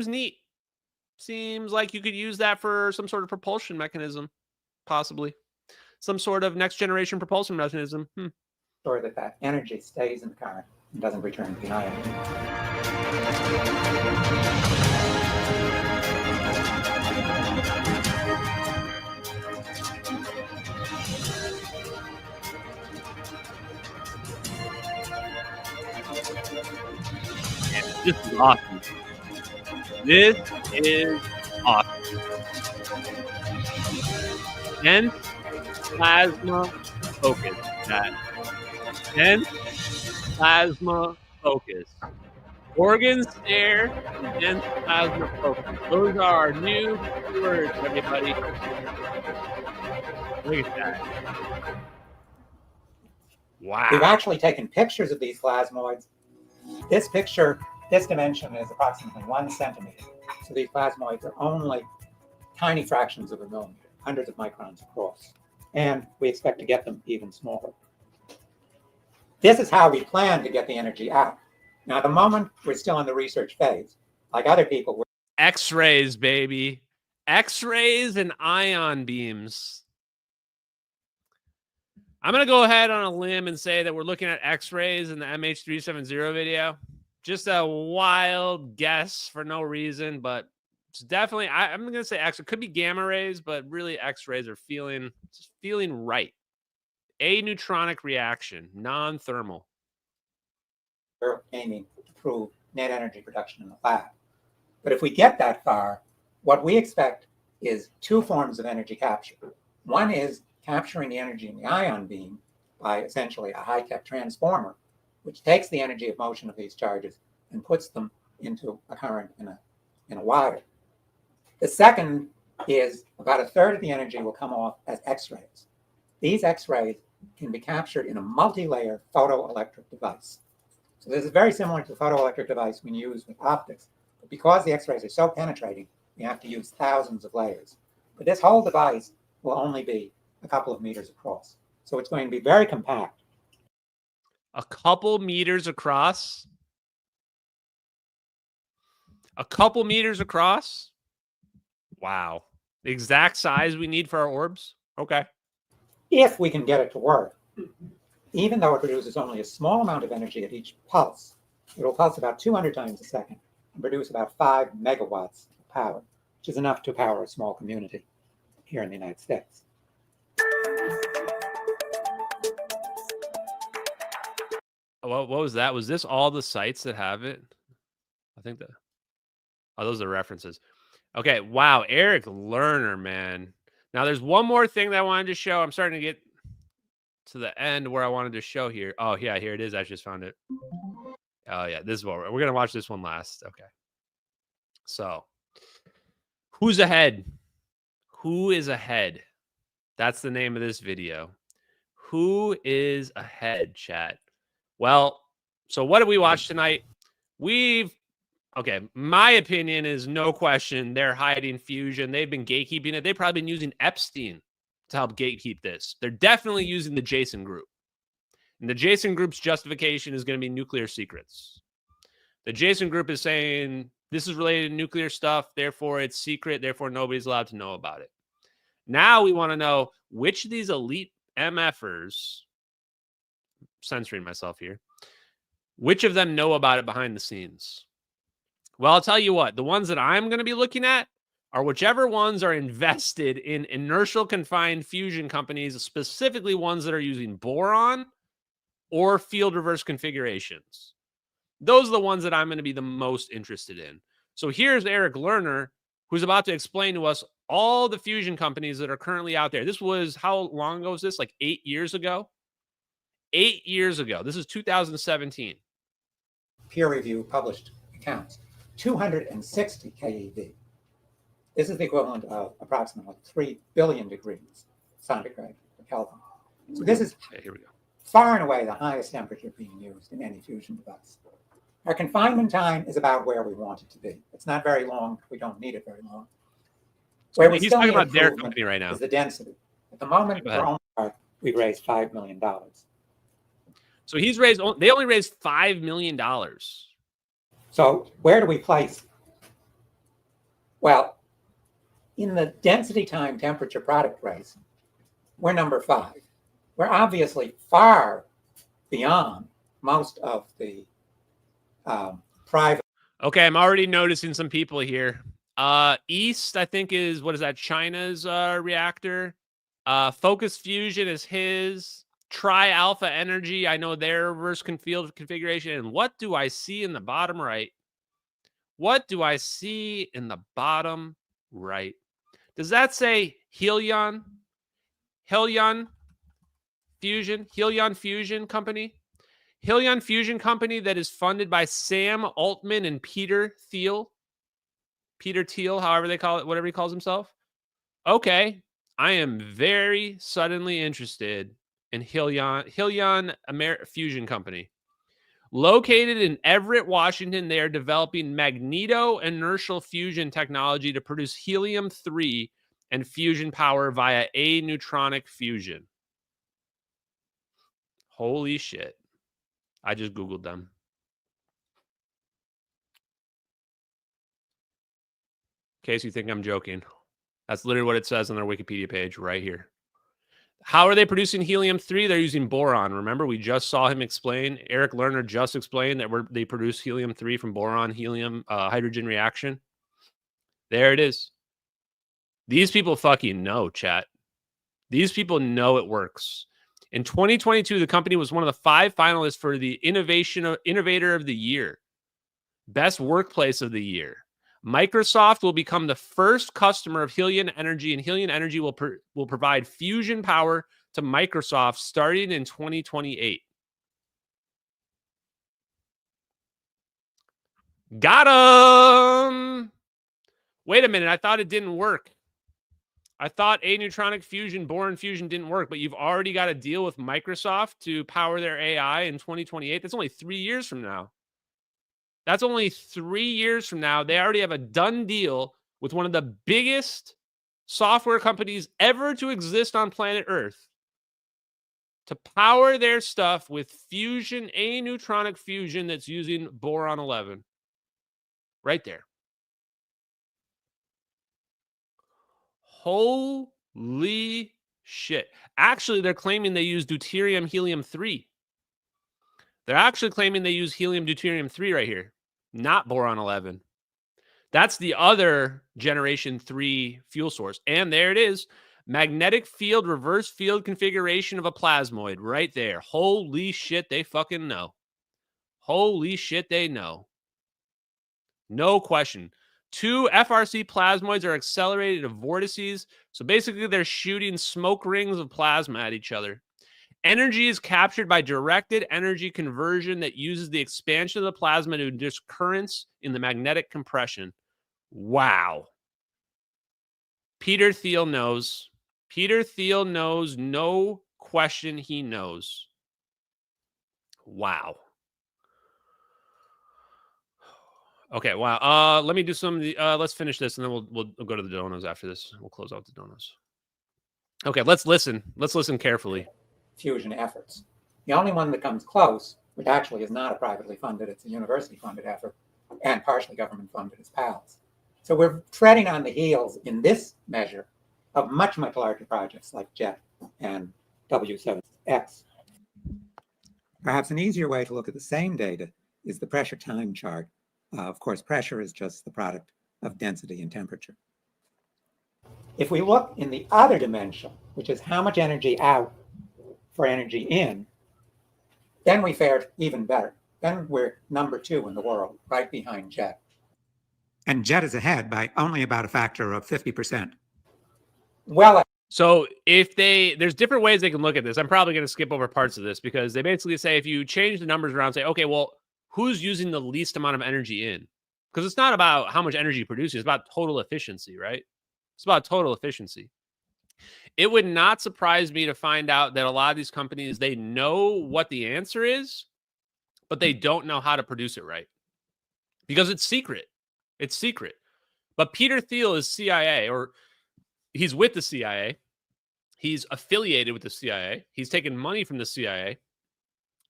neat. Seems like you could use that for some sort of propulsion mechanism, possibly. Some sort of next generation propulsion mechanism. Sure that energy stays in the current and doesn't return to the ion. This is awesome. This is awesome. Dense plasma focus. Dense plasma focus. Organ stare and dense plasma focus. Those are our new words, everybody. Look at that. Wow. We've actually taken pictures of these plasmoids. This picture, this dimension is approximately 1 centimeter. So these plasmoids are only tiny fractions of a millimeter, hundreds of microns across. And we expect to get them even smaller. This is how we plan to get the energy out. Now, at the moment, we're still in the research phase. Like other people, we're X-rays, baby. X-rays and ion beams. I'm going to go ahead on a limb and say that we're looking at X-rays in the MH370 video. Just a wild guess for no reason, but it's definitely, I'm going to say X. It could be gamma rays, but really X-rays are feeling right. Aneutronic reaction, non-thermal. We're aiming to prove net energy production in the lab. But if we get that far, what we expect is 2 forms of energy capture. One is capturing the energy in the ion beam by essentially a high-tech transformer, which takes the energy of motion of these charges and puts them into a current in a wire. The second is about 1/3 of the energy will come off as X-rays. These X-rays can be captured in a multi-layer photoelectric device. So this is very similar to the photoelectric device we use with optics. But because the X-rays are so penetrating, we have to use thousands of layers. But this whole device will only be a couple of meters across. So it's going to be very compact. A couple meters across? A couple meters across? Wow. The exact size we need for our orbs? Okay. If we can get it to work, even though it produces only a small amount of energy at each pulse, it will pulse about 200 times a second and produce about 5 megawatts of power, which is enough to power a small community here in the United States. What was that? Was this all the sites that have it? I think that. Oh, those are references. Okay. Wow. Eric Lerner, man. Now, there's one more thing that I wanted to show. I'm starting to get to the end where I wanted to show here. Oh, yeah, here it is. I just found it. Oh, yeah, this is what we're going to watch this one last. Okay. So, who's ahead? Who is ahead? That's the name of this video. Who is ahead, chat? Well, so what did we watch tonight? Okay, my opinion is no question they're hiding fusion. They've been gatekeeping it. They've probably been using Epstein to help gatekeep this. They're definitely using the Jason Group. And the Jason Group's justification is going to be nuclear secrets. The Jason Group is saying this is related to nuclear stuff, therefore it's secret, therefore nobody's allowed to know about it. Now we want to know which of these elite MFers, censoring myself here, which of them know about it behind the scenes. Well, I'll tell you what, the ones that I'm going to be looking at are whichever ones are invested in inertial confined fusion companies, specifically ones that are using boron or field reverse configurations. Those are the ones that I'm going to be the most interested in. So here's Eric Lerner, who's about to explain to us all the fusion companies that are currently out there. This was, how long ago was this? Like 8 years ago? 8 years ago. This is 2017. Peer review published accounts. 260 keV. This is the equivalent of approximately 3 billion degrees centigrade per Kelvin. So this is here we go. Far and away the highest temperature being used in any fusion device. Our confinement time is about where we want it to be. It's not very long. We don't need it very long. So where we still talking about their company right now is the density. At the moment, we've raised $5 million. So they only raised $5 million. So where do we place Well, in the density time temperature product race, we're number 5. We're obviously far beyond most of the private. Okay, I'm already noticing some people here. East, I think, is, what is that, China's reactor. Focus Fusion is his. Tri-Alpha Energy, I know their reverse field configuration. And what do I see in the bottom right? What do I see in the bottom right? Does that say Helion? Helion Fusion? Helion Fusion Company? Helion Fusion Company that is funded by Sam Altman and Peter Thiel. Peter Thiel, however they call it, whatever he calls himself. Okay, I am very suddenly interested in Helion Fusion Company. Located in Everett, Washington, they are developing magneto-inertial fusion technology to produce helium-3 and fusion power via Aneutronic fusion. Holy shit. I just Googled them. In case you think I'm joking. That's literally what it says on their Wikipedia page right here. How are they producing helium-3? They're using boron. Remember, we just saw him explain. Eric Lerner just explained that they produce helium-3 from boron, helium, hydrogen reaction. There it is. These people fucking know, chat. These people know it works. In 2022, the company was one of the 5 finalists for the Innovator of the Year, Best Workplace of the Year. Microsoft will become the first customer of Helion Energy, and Helion Energy will provide fusion power to Microsoft starting in 2028. Got him! Wait a minute, I thought it didn't work. I thought Aneutronic fusion, boron fusion didn't work, but you've already got a deal with Microsoft to power their AI in 2028. That's only 3 years from now. That's only 3 years from now. They already have a done deal with one of the biggest software companies ever to exist on planet Earth to power their stuff with fusion, Aneutronic fusion that's using boron 11. Right there. Holy shit. Actually, they're claiming they use deuterium helium-3. They're actually claiming they use helium deuterium-3 right here, not boron 11. That's the other generation 3 fuel source. And there it is. Magnetic field, reverse field configuration of a plasmoid right there. Holy shit, they fucking know. Holy shit, they know. No question. 2 FRC plasmoids are accelerated to vortices. So basically, they're shooting smoke rings of plasma at each other. Energy is captured by directed energy conversion that uses the expansion of the plasma to induce currents in the magnetic compression. Wow. Peter Thiel knows. Peter Thiel knows. No question he knows. Wow. Okay, wow. Let me do some of the, let's finish this and then we'll go to the donos after this. We'll close out the donos. Okay, let's listen. Let's listen carefully. Fusion efforts. The only one that comes close, which actually is not a privately funded, it's a university funded effort and partially government funded, is PALS. So we're treading on the heels in this measure of much, much larger projects like JET and W7X. Perhaps an easier way to look at the same data is the pressure time chart. Of course, pressure is just the product of density and temperature. If we look in the other dimension, which is how much energy out for energy in, then we fared even better. Then we're number 2 in the world, right behind JET. And JET is ahead by only about a factor of 50%. Well, so if there's different ways they can look at this. I'm probably going to skip over parts of this because they basically say if you change the numbers around, say, okay, well, who's using the least amount of energy in? Because it's not about how much energy you produce. It's about total efficiency, right? It's about total efficiency. It would not surprise me to find out that a lot of these companies, they know what the answer is, but they don't know how to produce it right. Because it's secret. It's secret. But Peter Thiel is CIA, or he's with the CIA. He's affiliated with the CIA. He's taken money from the CIA.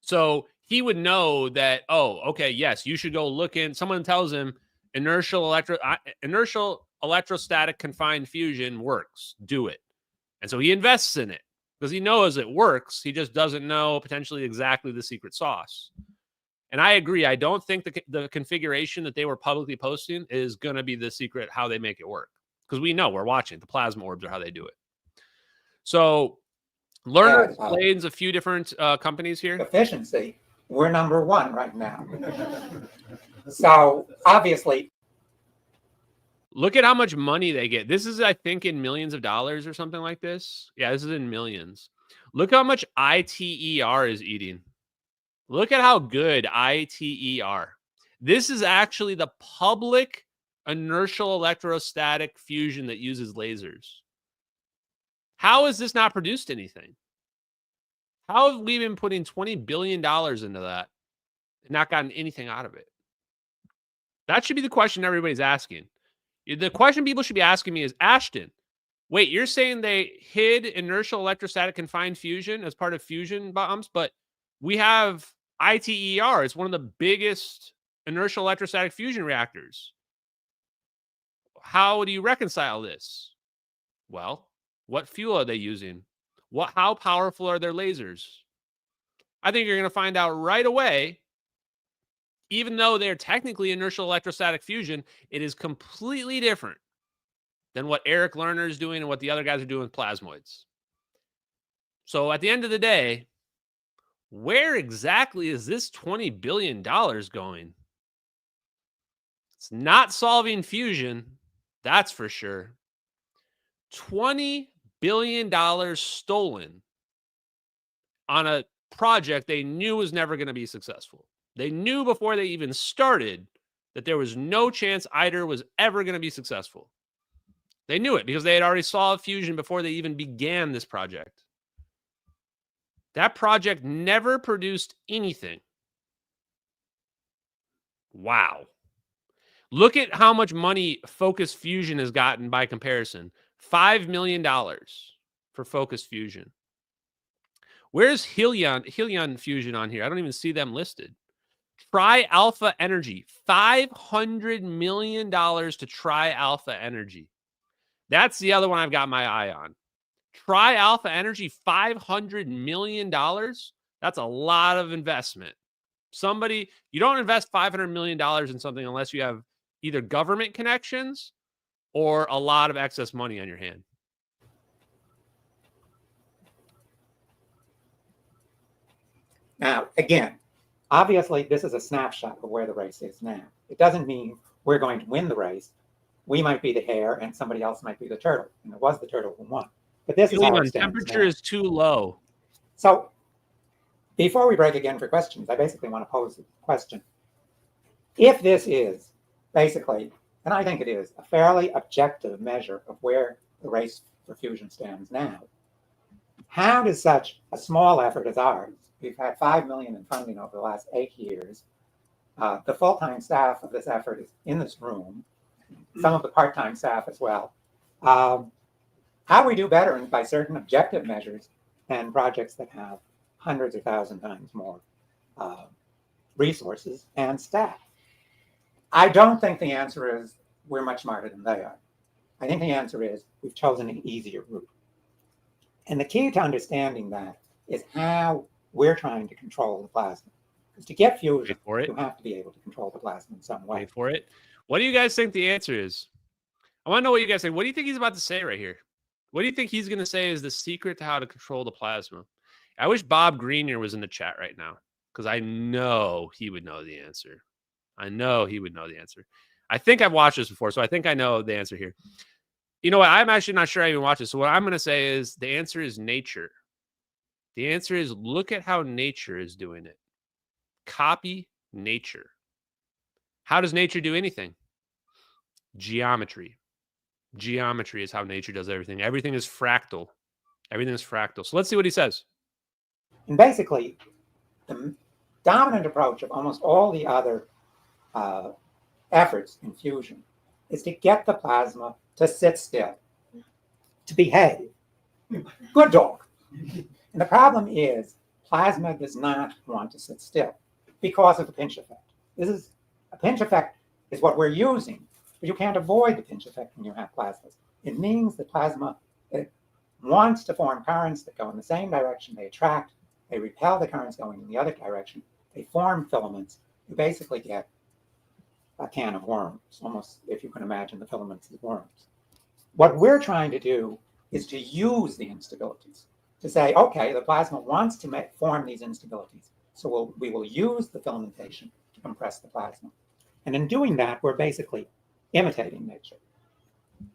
So he would know that, oh, okay, yes, you should go look in. Someone tells him inertial electrostatic confined fusion works. Do it. And so he invests in it because he knows it works. He just doesn't know potentially exactly the secret sauce. And I agree. I don't think the configuration that they were publicly posting is going to be the secret how they make it work. Because we know, we're watching. The plasma orbs are how they do it. So Lerner explains a few different companies here. Efficiency, we're number one right now. So obviously, look at how much money they get. This is, I think, in millions of dollars or something like this. Yeah, this is in millions. Look how much ITER is eating. Look at how good ITER. This is actually the public inertial electrostatic fusion that uses lasers. How has this not produced anything? How have we been putting $20 billion into that and not gotten anything out of it? That should be the question everybody's asking. The question people should be asking me is, Ashton, wait, you're saying they hid inertial electrostatic confined fusion as part of fusion bombs, but we have ITER. It's one of the biggest inertial electrostatic fusion reactors. How do you reconcile this? Well, what fuel are they using? How powerful are their lasers? I think you're going to find out right away. Even though they're technically inertial electrostatic fusion, it is completely different than what Eric Lerner is doing and what the other guys are doing with plasmoids. So at the end of the day, where exactly is this $20 billion going? It's not solving fusion, that's for sure. $20 billion stolen on a project they knew was never going to be successful. They knew before they even started that there was no chance ITER was ever going to be successful. They knew it because they had already solved fusion before they even began this project. That project never produced anything. Wow. Look at how much money Focus Fusion has gotten by comparison. $5 million for Focus Fusion. Where's Helion Fusion on here? I don't even see them listed. Tri-Alpha Energy, $500 million to Tri-Alpha Energy. That's the other one I've got my eye on. Tri-Alpha Energy, $500 million. That's a lot of investment. You don't invest $500 million in something unless you have either government connections or a lot of excess money on your hand. now, again, obviously, this is a snapshot of where the race is now. It doesn't mean we're going to win the race. We might be the hare and somebody else might be the turtle. And it was the turtle who won. But this is how it stands temperature now. is too low. So before we break again for questions, I basically want to pose a question. If this is basically, and I think it is, a fairly objective measure of where the race for fusion stands now, how does such a small effort as ours, we've had $5 million in funding over the last 8 years, the full-time staff of this effort is in this room, some of the part-time staff as well. How do we do better by certain objective measures than projects that have hundreds or 1,000 times more resources and staff? I don't think the answer is we're much smarter than they are. I think the answer is we've chosen an easier route. And the key to understanding that is how we're trying to control the plasma. Because to get fusion, you have to be able to control the plasma in some way. Wait for it. What do you guys think the answer is? I want to know what you guys think. What do you think he's about to say right here? What do you think he's going to say is the secret to how to control the plasma? I wish Bob Greenyer was in the chat right now because I know he would know the answer. I know he would know the answer. I think I've watched this before, so I think I know the answer here. You know what? I'm actually not sure I even watched it. So what I'm going to say is the answer is nature. The answer is look at how nature is doing it. Copy nature. How does nature do anything? Geometry. Geometry is how nature does everything. Everything is fractal. Everything is fractal. So let's see what he says. And basically, the dominant approach of almost all the other efforts in fusion is to get the plasma to sit still, to behave. Good dog. And the problem is plasma does not want to sit still because of the pinch effect. A pinch effect is what we're using But you can't avoid the pinch effect when you have plasmas. It means that plasma wants to form currents that go in the same direction. They attract, they repel the currents going in the other direction. They form filaments. You basically get a can of worms, almost, if you can imagine the filaments as worms. What we're trying to do is to use the instabilities, to say, okay, the plasma wants to form these instabilities, so we will use the filamentation to compress the plasma. And in doing that, we're basically imitating nature.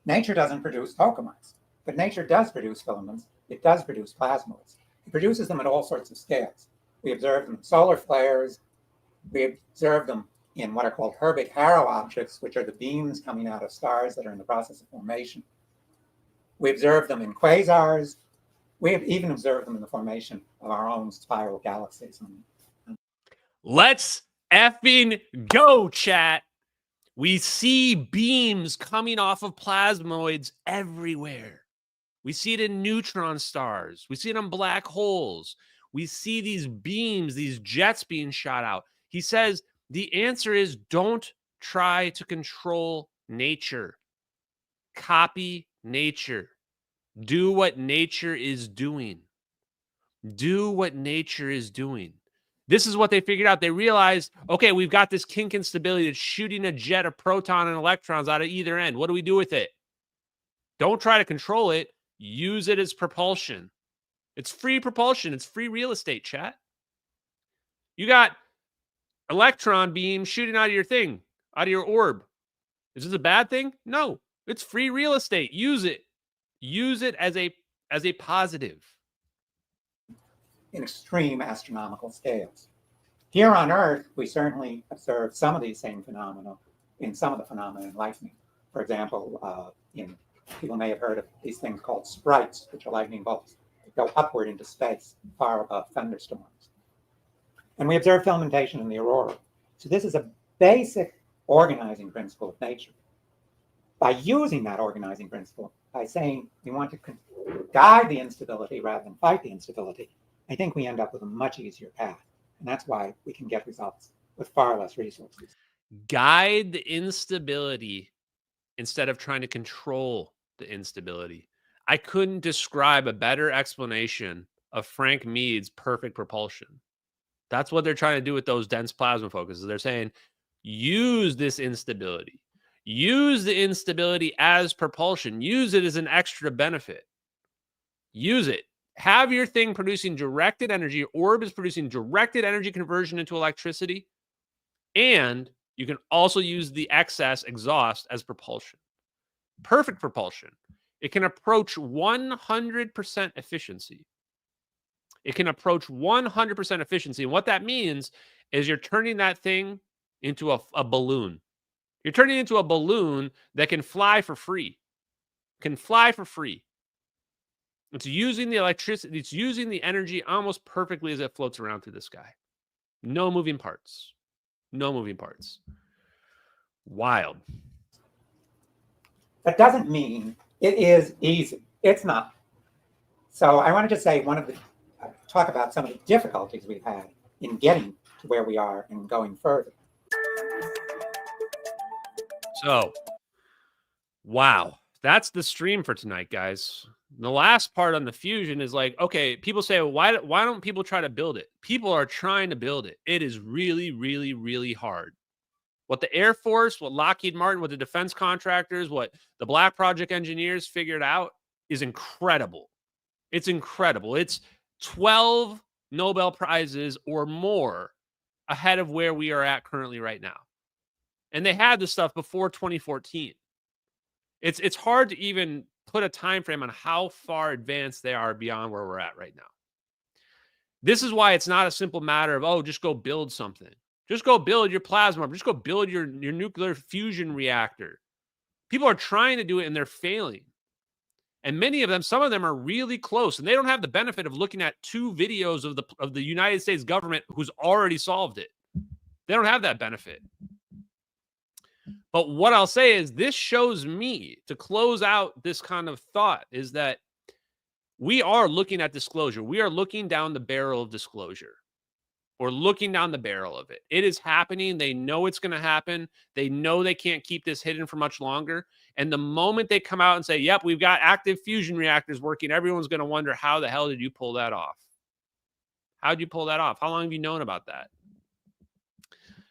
Nature doesn't produce tokamines, but nature does produce filaments. It does produce plasmoids. It produces them at all sorts of scales. We observe them in solar flares. We observe them in what are called Herbig Haro objects, which are the beams coming out of stars that are in the process of formation. We observe them in quasars. We have even observed them in the formation of our own spiral galaxies. Let's effing go, chat. We see beams coming off of plasmoids everywhere. We see it in neutron stars. We see it on black holes. We see these beams, these jets being shot out. He says the answer is don't try to control nature. Copy nature. Do what nature is doing. Do what nature is doing. This is what they figured out. They realized, okay, we've got this kink instability that's shooting a jet of proton and electrons out of either end. What do we do with it? Don't try to control it. Use it as propulsion. It's free propulsion. It's free real estate, chat. You got electron beam shooting out of your thing, out of your orb. Is this a bad thing? No. It's free real estate. Use it. Use it as a positive. In extreme astronomical scales. Here on Earth, we certainly observe some of these same phenomena in some of the phenomena in lightning. For example, people may have heard of these things called sprites, which are lightning bolts that go upward into space, far above thunderstorms. And we observe filamentation in the aurora. So this is a basic organizing principle of nature. By using that organizing principle, by saying we want to guide the instability rather than fight the instability, I think we end up with a much easier path. And that's why we can get results with far less resources. Guide the instability instead of trying to control the instability. I couldn't describe a better explanation of Frank Mead's perfect propulsion. That's what they're trying to do with those dense plasma focuses. They're saying, use this instability. Use the instability as propulsion. Use it as an extra benefit. Use it. Have your thing producing directed energy. Your orb is producing directed energy conversion into electricity. And you can also use the excess exhaust as propulsion. Perfect propulsion. It can approach 100% efficiency. It can approach 100% efficiency. And what that means is you're turning that thing into a balloon. You're turning it into a balloon that can fly for free. Can fly for free. It's using the electricity, it's using the energy almost perfectly as it floats around through the sky. No moving parts. No moving parts. Wild. That doesn't mean it is easy. It's not. So I wanted to say talk about some of the difficulties we've had in getting to where we are and going further. So, wow. That's the stream for tonight, guys. The last part on the fusion is like, okay, people say, well, why don't people try to build it? People are trying to build it. It is really, really, really hard. What the Air Force, what Lockheed Martin, what the defense contractors, what the Black Project engineers figured out is incredible. It's incredible. It's 12 Nobel Prizes or more ahead of where we are at currently right now. And they had this stuff before 2014. It's hard to even put a time frame on how far advanced they are beyond where we're at right now. This is why it's not a simple matter of, oh, just go build something. Just go build your plasma. Just go build your nuclear fusion reactor. People are trying to do it and they're failing. And many of them, some of them are really close, and they don't have the benefit of looking at 2 videos of the United States government who's already solved it. They don't have that benefit. But what I'll say is this shows me, to close out this kind of thought, is that we are looking at disclosure. We are looking down the barrel of disclosure. or looking down the barrel of it. It is happening. They know it's going to happen. They know they can't keep this hidden for much longer. And the moment they come out and say, yep, we've got active fusion reactors working, everyone's going to wonder, how the hell did you pull that off? How did you pull that off? How long have you known about that?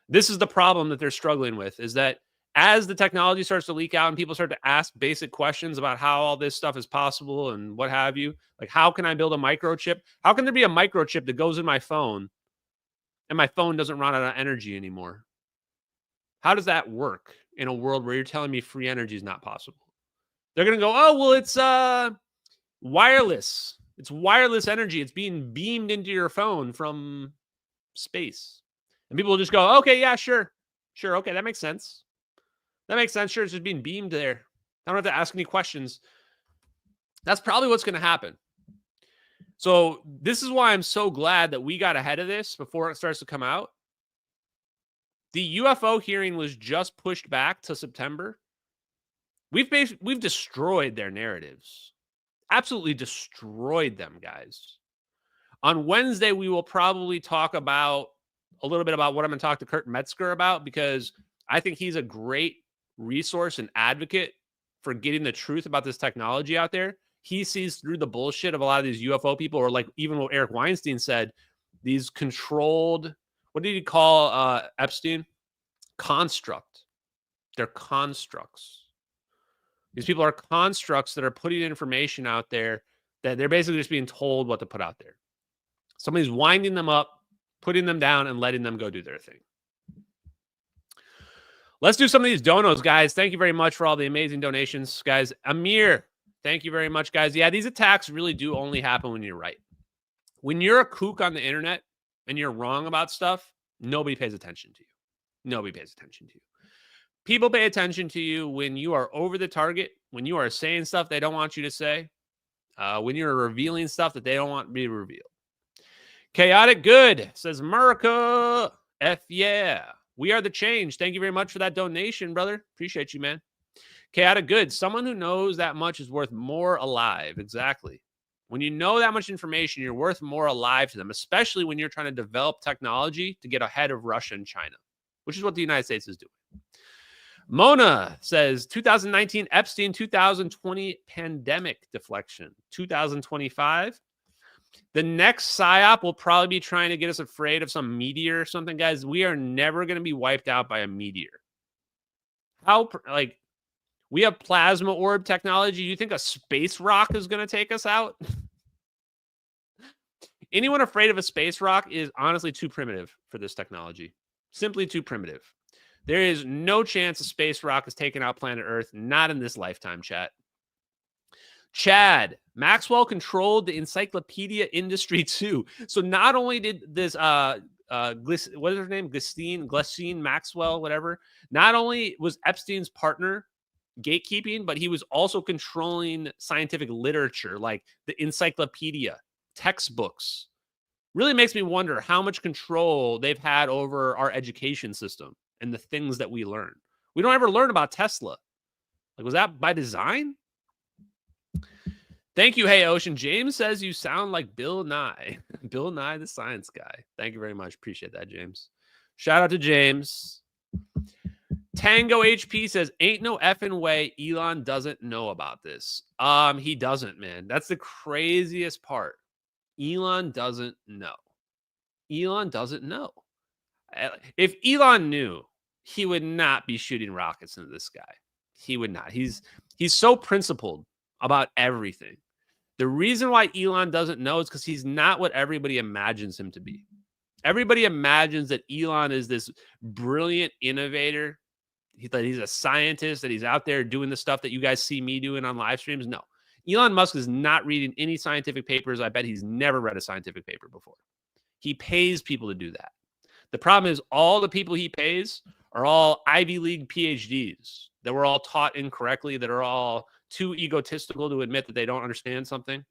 This is the problem that they're struggling with, is that as the technology starts to leak out and people start to ask basic questions about how all this stuff is possible and what have you, like, how can I build a microchip? How can there be a microchip that goes in my phone and my phone doesn't run out of energy anymore? How does that work in a world where you're telling me free energy is not possible? They're going to go, oh, well, it's wireless. It's wireless energy. It's being beamed into your phone from space. And people will just go, okay, yeah, sure. Sure, okay, that makes sense. That makes sense. Sure, it's just being beamed there. I don't have to ask any questions. That's probably what's going to happen. So this is why I'm so glad that we got ahead of this before it starts to come out. The UFO hearing was just pushed back to September. We've destroyed their narratives. Absolutely destroyed them, guys. On Wednesday, we will probably talk about a little bit about what I'm going to talk to Kurt Metzger about, because I think he's a great resource and advocate for getting the truth about this technology out there. He sees through the bullshit of a lot of these UFO people, or like even what Eric Weinstein said, these controlled, what did he call Epstein? Construct. They're constructs. These people are constructs that are putting information out there that they're basically just being told what to put out there. Somebody's winding them up, putting them down, and letting them go do their thing. Let's do some of these donos, guys. Thank you very much for all the amazing donations, guys. Amir, thank you very much, guys. Yeah, these attacks really do only happen when you're right. When you're a kook on the internet and you're wrong about stuff, nobody pays attention to you. Nobody pays attention to you. People pay attention to you when you are over the target, when you are saying stuff they don't want you to say, when you're revealing stuff that they don't want to be revealed. Chaotic Good says, America, F yeah. We are the change. Thank you very much for that donation, brother. Appreciate you, man. Chaotic Good, someone who knows that much is worth more alive. Exactly. When you know that much information, you're worth more alive to them, especially when you're trying to develop technology to get ahead of Russia and China, which is what the United States is doing. Mona says 2019 Epstein, 2020 pandemic deflection, 2025. The next PSYOP will probably be trying to get us afraid of some meteor or something, guys. We are never going to be wiped out by a meteor. We have plasma orb technology. You think a space rock is going to take us out? Anyone afraid of a space rock is honestly too primitive for this technology. Simply too primitive. There is no chance a space rock is taking out planet Earth. Not in this lifetime, chat. Chad, Maxwell controlled the encyclopedia industry too. So not only did this, what is her name? Glessine Maxwell, whatever. Not only was Epstein's partner gatekeeping, but he was also controlling scientific literature, like the encyclopedia, textbooks. Really makes me wonder how much control they've had over our education system and the things that we learn. We don't ever learn about Tesla. Like, was that by design? Thank you, Hey Ocean. James says you sound like Bill Nye. Bill Nye, the science guy. Thank you very much. Appreciate that, James. Shout out to James. Tango HP says, ain't no effing way Elon doesn't know about this. He doesn't, man. That's the craziest part. Elon doesn't know. Elon doesn't know. If Elon knew, he would not be shooting rockets into the sky. He would not. He's so principled about everything. The reason why Elon doesn't know is because he's not what everybody imagines him to be. Everybody imagines that Elon is this brilliant innovator, that he's a scientist, that he's out there doing the stuff that you guys see me doing on live streams. No. Elon Musk is not reading any scientific papers. I bet he's never read a scientific paper before. He pays people to do that. The problem is all the people he pays are all Ivy League PhDs that were all taught incorrectly, that are all too egotistical to admit that they don't understand something.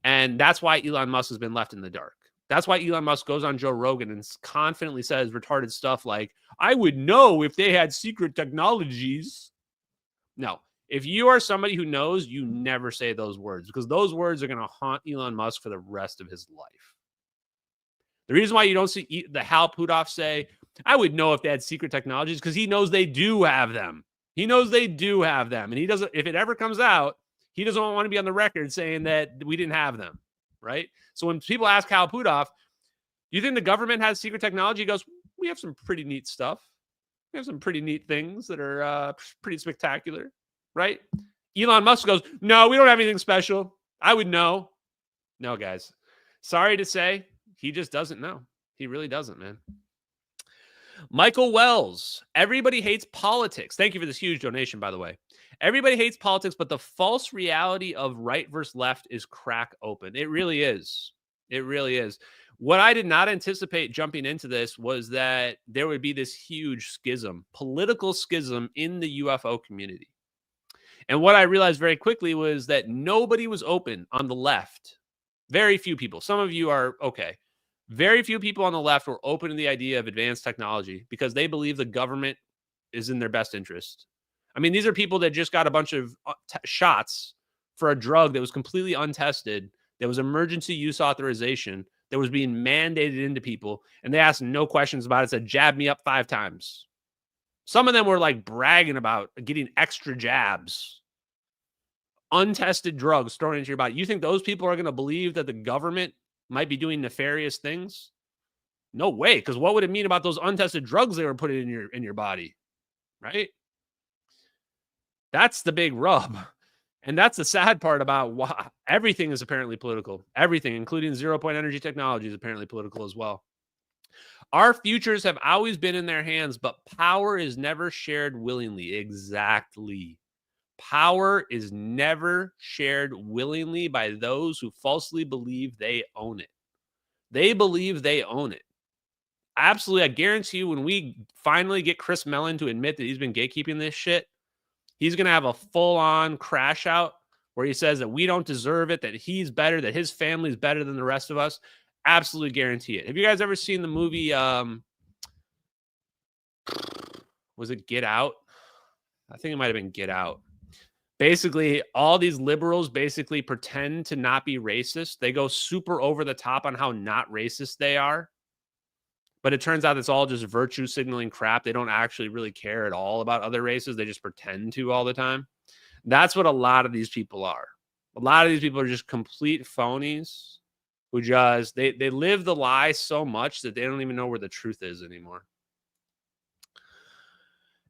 And that's why Elon Musk has been left in the dark. That's why Elon Musk goes on Joe Rogan and confidently says retarded stuff like, I would know if they had secret technologies. No. If you are somebody who knows, you never say those words, because those words are going to haunt Elon Musk for the rest of his life. The reason why you don't see the Hal Puthoff say, I would know if they had secret technologies, because he knows they do have them. He knows they do have them. And he doesn't, if it ever comes out, he doesn't want to be on the record saying that we didn't have them, right? So when people ask Hal Puthoff, do you think the government has secret technology? He goes, we have some pretty neat stuff. We have some pretty neat things that are pretty spectacular, right? Elon Musk goes, no, we don't have anything special. I would know. No, guys. Sorry to say, he just doesn't know. He really doesn't, man. Michael Wells, everybody hates politics. Thank you for this huge donation, by the way. Everybody hates politics, but the false reality of right versus left is crack open. It really is. It really is. What I did not anticipate jumping into this was that there would be this huge schism, political schism in the UFO community. And what I realized very quickly was that nobody was open on the left. Very few people. Some of you are okay. Very few people on the left were open to the idea of advanced technology because they believe the government is in their best interest. I mean, these are people that just got a bunch of shots for a drug that was completely untested, that was emergency use authorization, that was being mandated into people, and they asked no questions about it, said, jab me up 5 times. Some of them were like bragging about getting extra jabs. Untested drugs thrown into your body. You think those people are going to believe that the government might be doing nefarious things? No way, because what would it mean about those untested drugs they were putting in your body, right? That's the big rub. And that's the sad part about why everything is apparently political. Everything, including zero-point energy technology, is apparently political as well. Our futures have always been in their hands, but power is never shared willingly. Exactly. Power is never shared willingly by those who falsely believe they own it. They believe they own it. Absolutely. I guarantee you, when we finally get Chris Mellon to admit that he's been gatekeeping this shit, he's going to have a full-on crash out where he says that we don't deserve it, that he's better, that his family's better than the rest of us. Absolutely guarantee it. Have you guys ever seen the movie, was it Get Out? I think it might have been Get Out. Basically, all these liberals basically pretend to not be racist. They go super over the top on how not racist they are. But it turns out it's all just virtue signaling crap. They don't actually really care at all about other races. They just pretend to all the time. That's what a lot of these people are. A lot of these people are just complete phonies who just, they live the lie so much that they don't even know where the truth is anymore.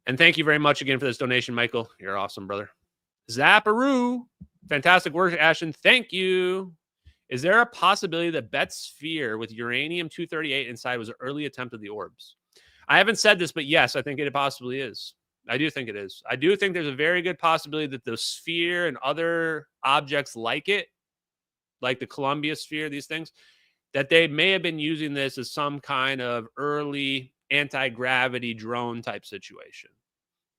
And thank you very much again for this donation, Michael. You're awesome, brother. Zapparoo. Fantastic work, Ashton. Thank you. Is there a possibility that Bet's sphere with uranium-238 inside was an early attempt of the orbs? I haven't said this, but yes, I think it possibly is. I do think it is. I do think there's a very good possibility that the sphere and other objects like it, like the Columbia sphere, these things, that they may have been using this as some kind of early anti-gravity drone type situation.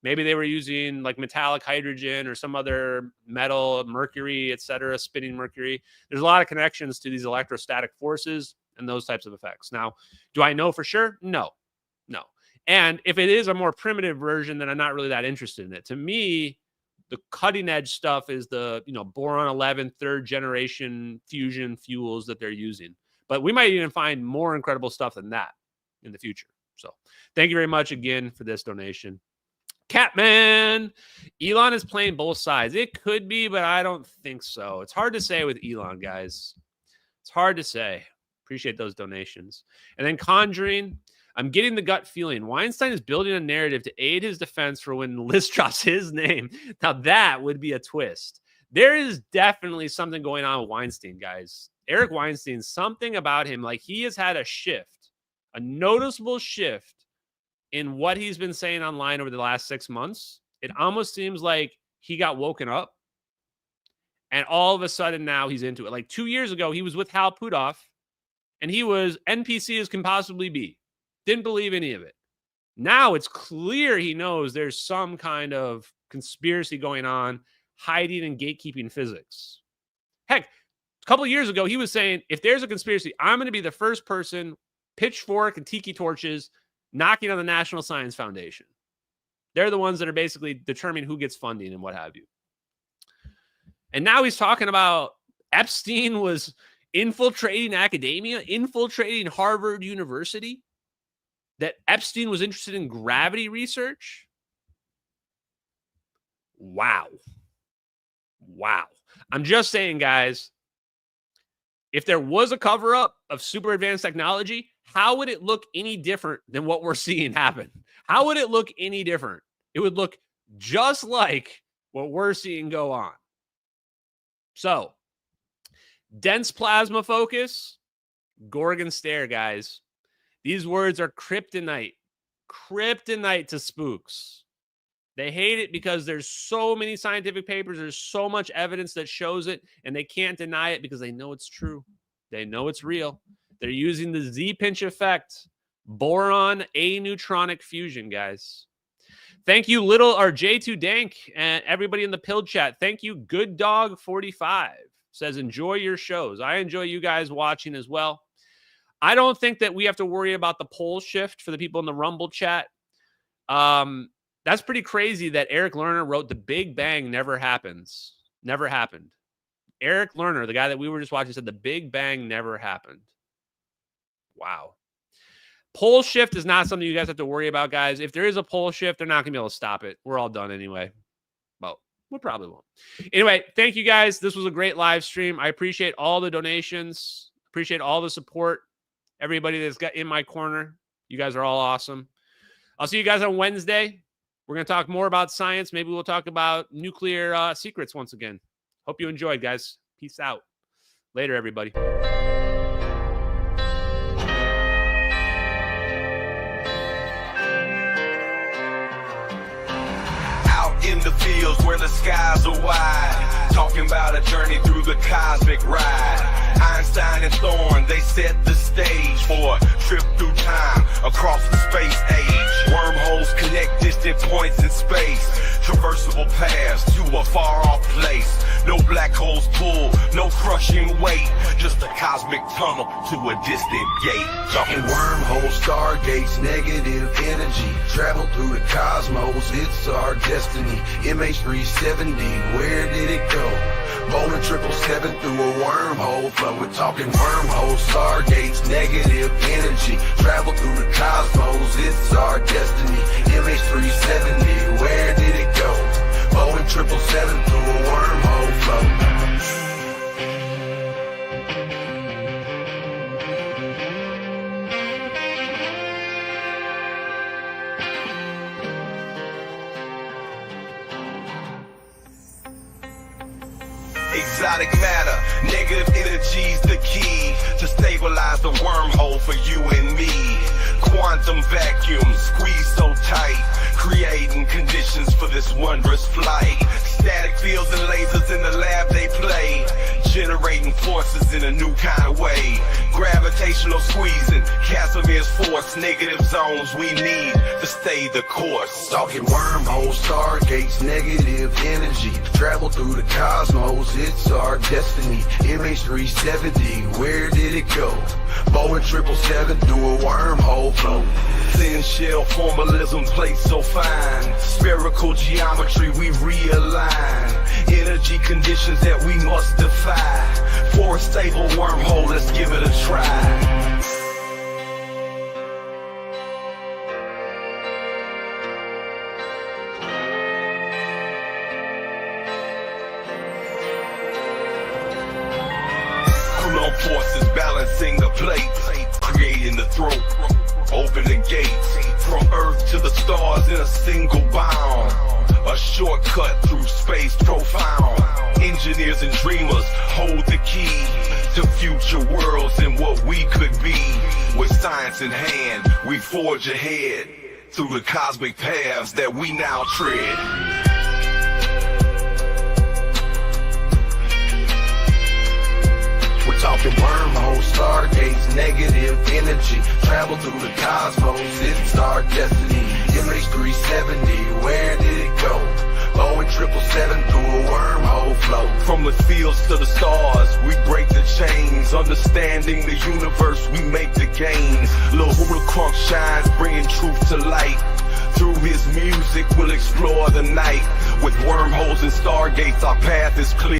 Maybe they were using like metallic hydrogen or some other metal, mercury, etc., spinning mercury. There's a lot of connections to these electrostatic forces and those types of effects. Now, do I know for sure? No. And if it is a more primitive version, then I'm not really that interested in it. To me, the cutting edge stuff is the, boron 11 third generation fusion fuels that they're using. But we might even find more incredible stuff than that in the future. So thank you very much again for this donation. Catman, Elon is playing both sides. It could be, but I don't think so. It's hard to say with Elon, guys. It's hard to say. Appreciate those donations. And then Conjuring, I'm getting the gut feeling Weinstein is building a narrative to aid his defense for when the list drops his name. Now that would be a twist. There is definitely something going on with Weinstein, guys. Eric Weinstein, something about him, like he has had a shift, a noticeable shift in what he's been saying online over the last 6 months. It almost seems like he got woken up and all of a sudden now he's into it. Like 2 years ago, he was with Hal Puthoff and he was NPC as can possibly be. Didn't believe any of it. Now it's clear he knows there's some kind of conspiracy going on, hiding and gatekeeping physics. Heck, a couple of years ago, he was saying, if there's a conspiracy, I'm going to be the first person, pitchfork and tiki torches, knocking on the National Science Foundation. They're the ones that are basically determining who gets funding and what have you. And now he's talking about Epstein was infiltrating academia, infiltrating Harvard University, that Epstein was interested in gravity research. Wow. Wow. I'm just saying, guys, if there was a cover-up of super advanced technology, how would it look any different than what we're seeing happen? How would it look any different? It would look just like what we're seeing go on. So, dense plasma focus, Gorgon stare, guys. These words are kryptonite. Kryptonite to spooks. They hate it because there's so many scientific papers. There's so much evidence that shows it, and they can't deny it because they know it's true. They know it's real. They're using the Z-pinch effect, boron aneutronic fusion, guys. Thank you, J2 Dank, and everybody in the pill chat. Thank you, Good Dog 45 says, enjoy your shows. I enjoy you guys watching as well. I don't think that we have to worry about the pole shift for the people in the Rumble chat. That's pretty crazy that Eric Lerner wrote the Big Bang never happens. Never happened. Eric Lerner, the guy that we were just watching, said the Big Bang never happened. Wow. Pole shift is not something you guys have to worry about, guys. If there is a pole shift, they're not going to be able to stop it. We're all done anyway. Well, we probably won't. Anyway, thank you guys. This was a great live stream. I appreciate all the donations. Appreciate all the support. Everybody that's got in my corner. You guys are all awesome. I'll see you guys on Wednesday. We're going to talk more about science. Maybe we'll talk about nuclear secrets once again. Hope you enjoyed, guys. Peace out. Later, everybody. Out in the fields where the skies are wide, talking about a journey through the cosmic ride. Einstein and Thorne, they set the stage for a trip through time across the space age. Wormholes connect distant points in space, traversable paths to a far-off place. No black holes pull, no crushing weight, just a cosmic tunnel to a distant gate. Talking wormholes, stargates, negative energy, travel through the cosmos, it's our destiny. MH370, where did it go? Bowling 777 through a wormhole flow. We're talking wormholes, stargates, negative energy, travel through the cosmos, it's our destiny. MH370, where did it go? Bowling 777 through a wormhole flow. Exotic matter, negative energy's the key to stabilize the wormhole for you and me. Quantum vacuum squeeze so tight, creating conditions for this wondrous flight. Static fields and lasers in the lab they play, generating forces in a new kind of way. Gravitational squeezing, Casimir's force, negative zones we need to stay the course. Talking wormholes, stargates, negative energy, travel through the cosmos, it's our destiny. MH370, where did it go? Boeing 777 through a wormhole flow. Thin shell formalism plates so fine, spherical geometry we realign. Energy conditions that we must defy. For a stable wormhole, let's give it a try. Forces balancing the plate, creating the throat, open the gates, from Earth to the stars in a single bound, a shortcut through space profound. Engineers and dreamers hold the key to future worlds and what we could be. With science in hand, we forge ahead through the cosmic paths that we now tread. We're talking wormholes, stargates, negative energy, travel through the cosmos, it's our destiny. MH370, where did it go? Boeing 777 through a wormhole flow. From the fields to the stars, we break the chains. Understanding the universe, we make the gains. Lil Hula Crunk shines, bringing truth to light. Through his music, we'll explore the night. With wormholes and stargates, our path is clear.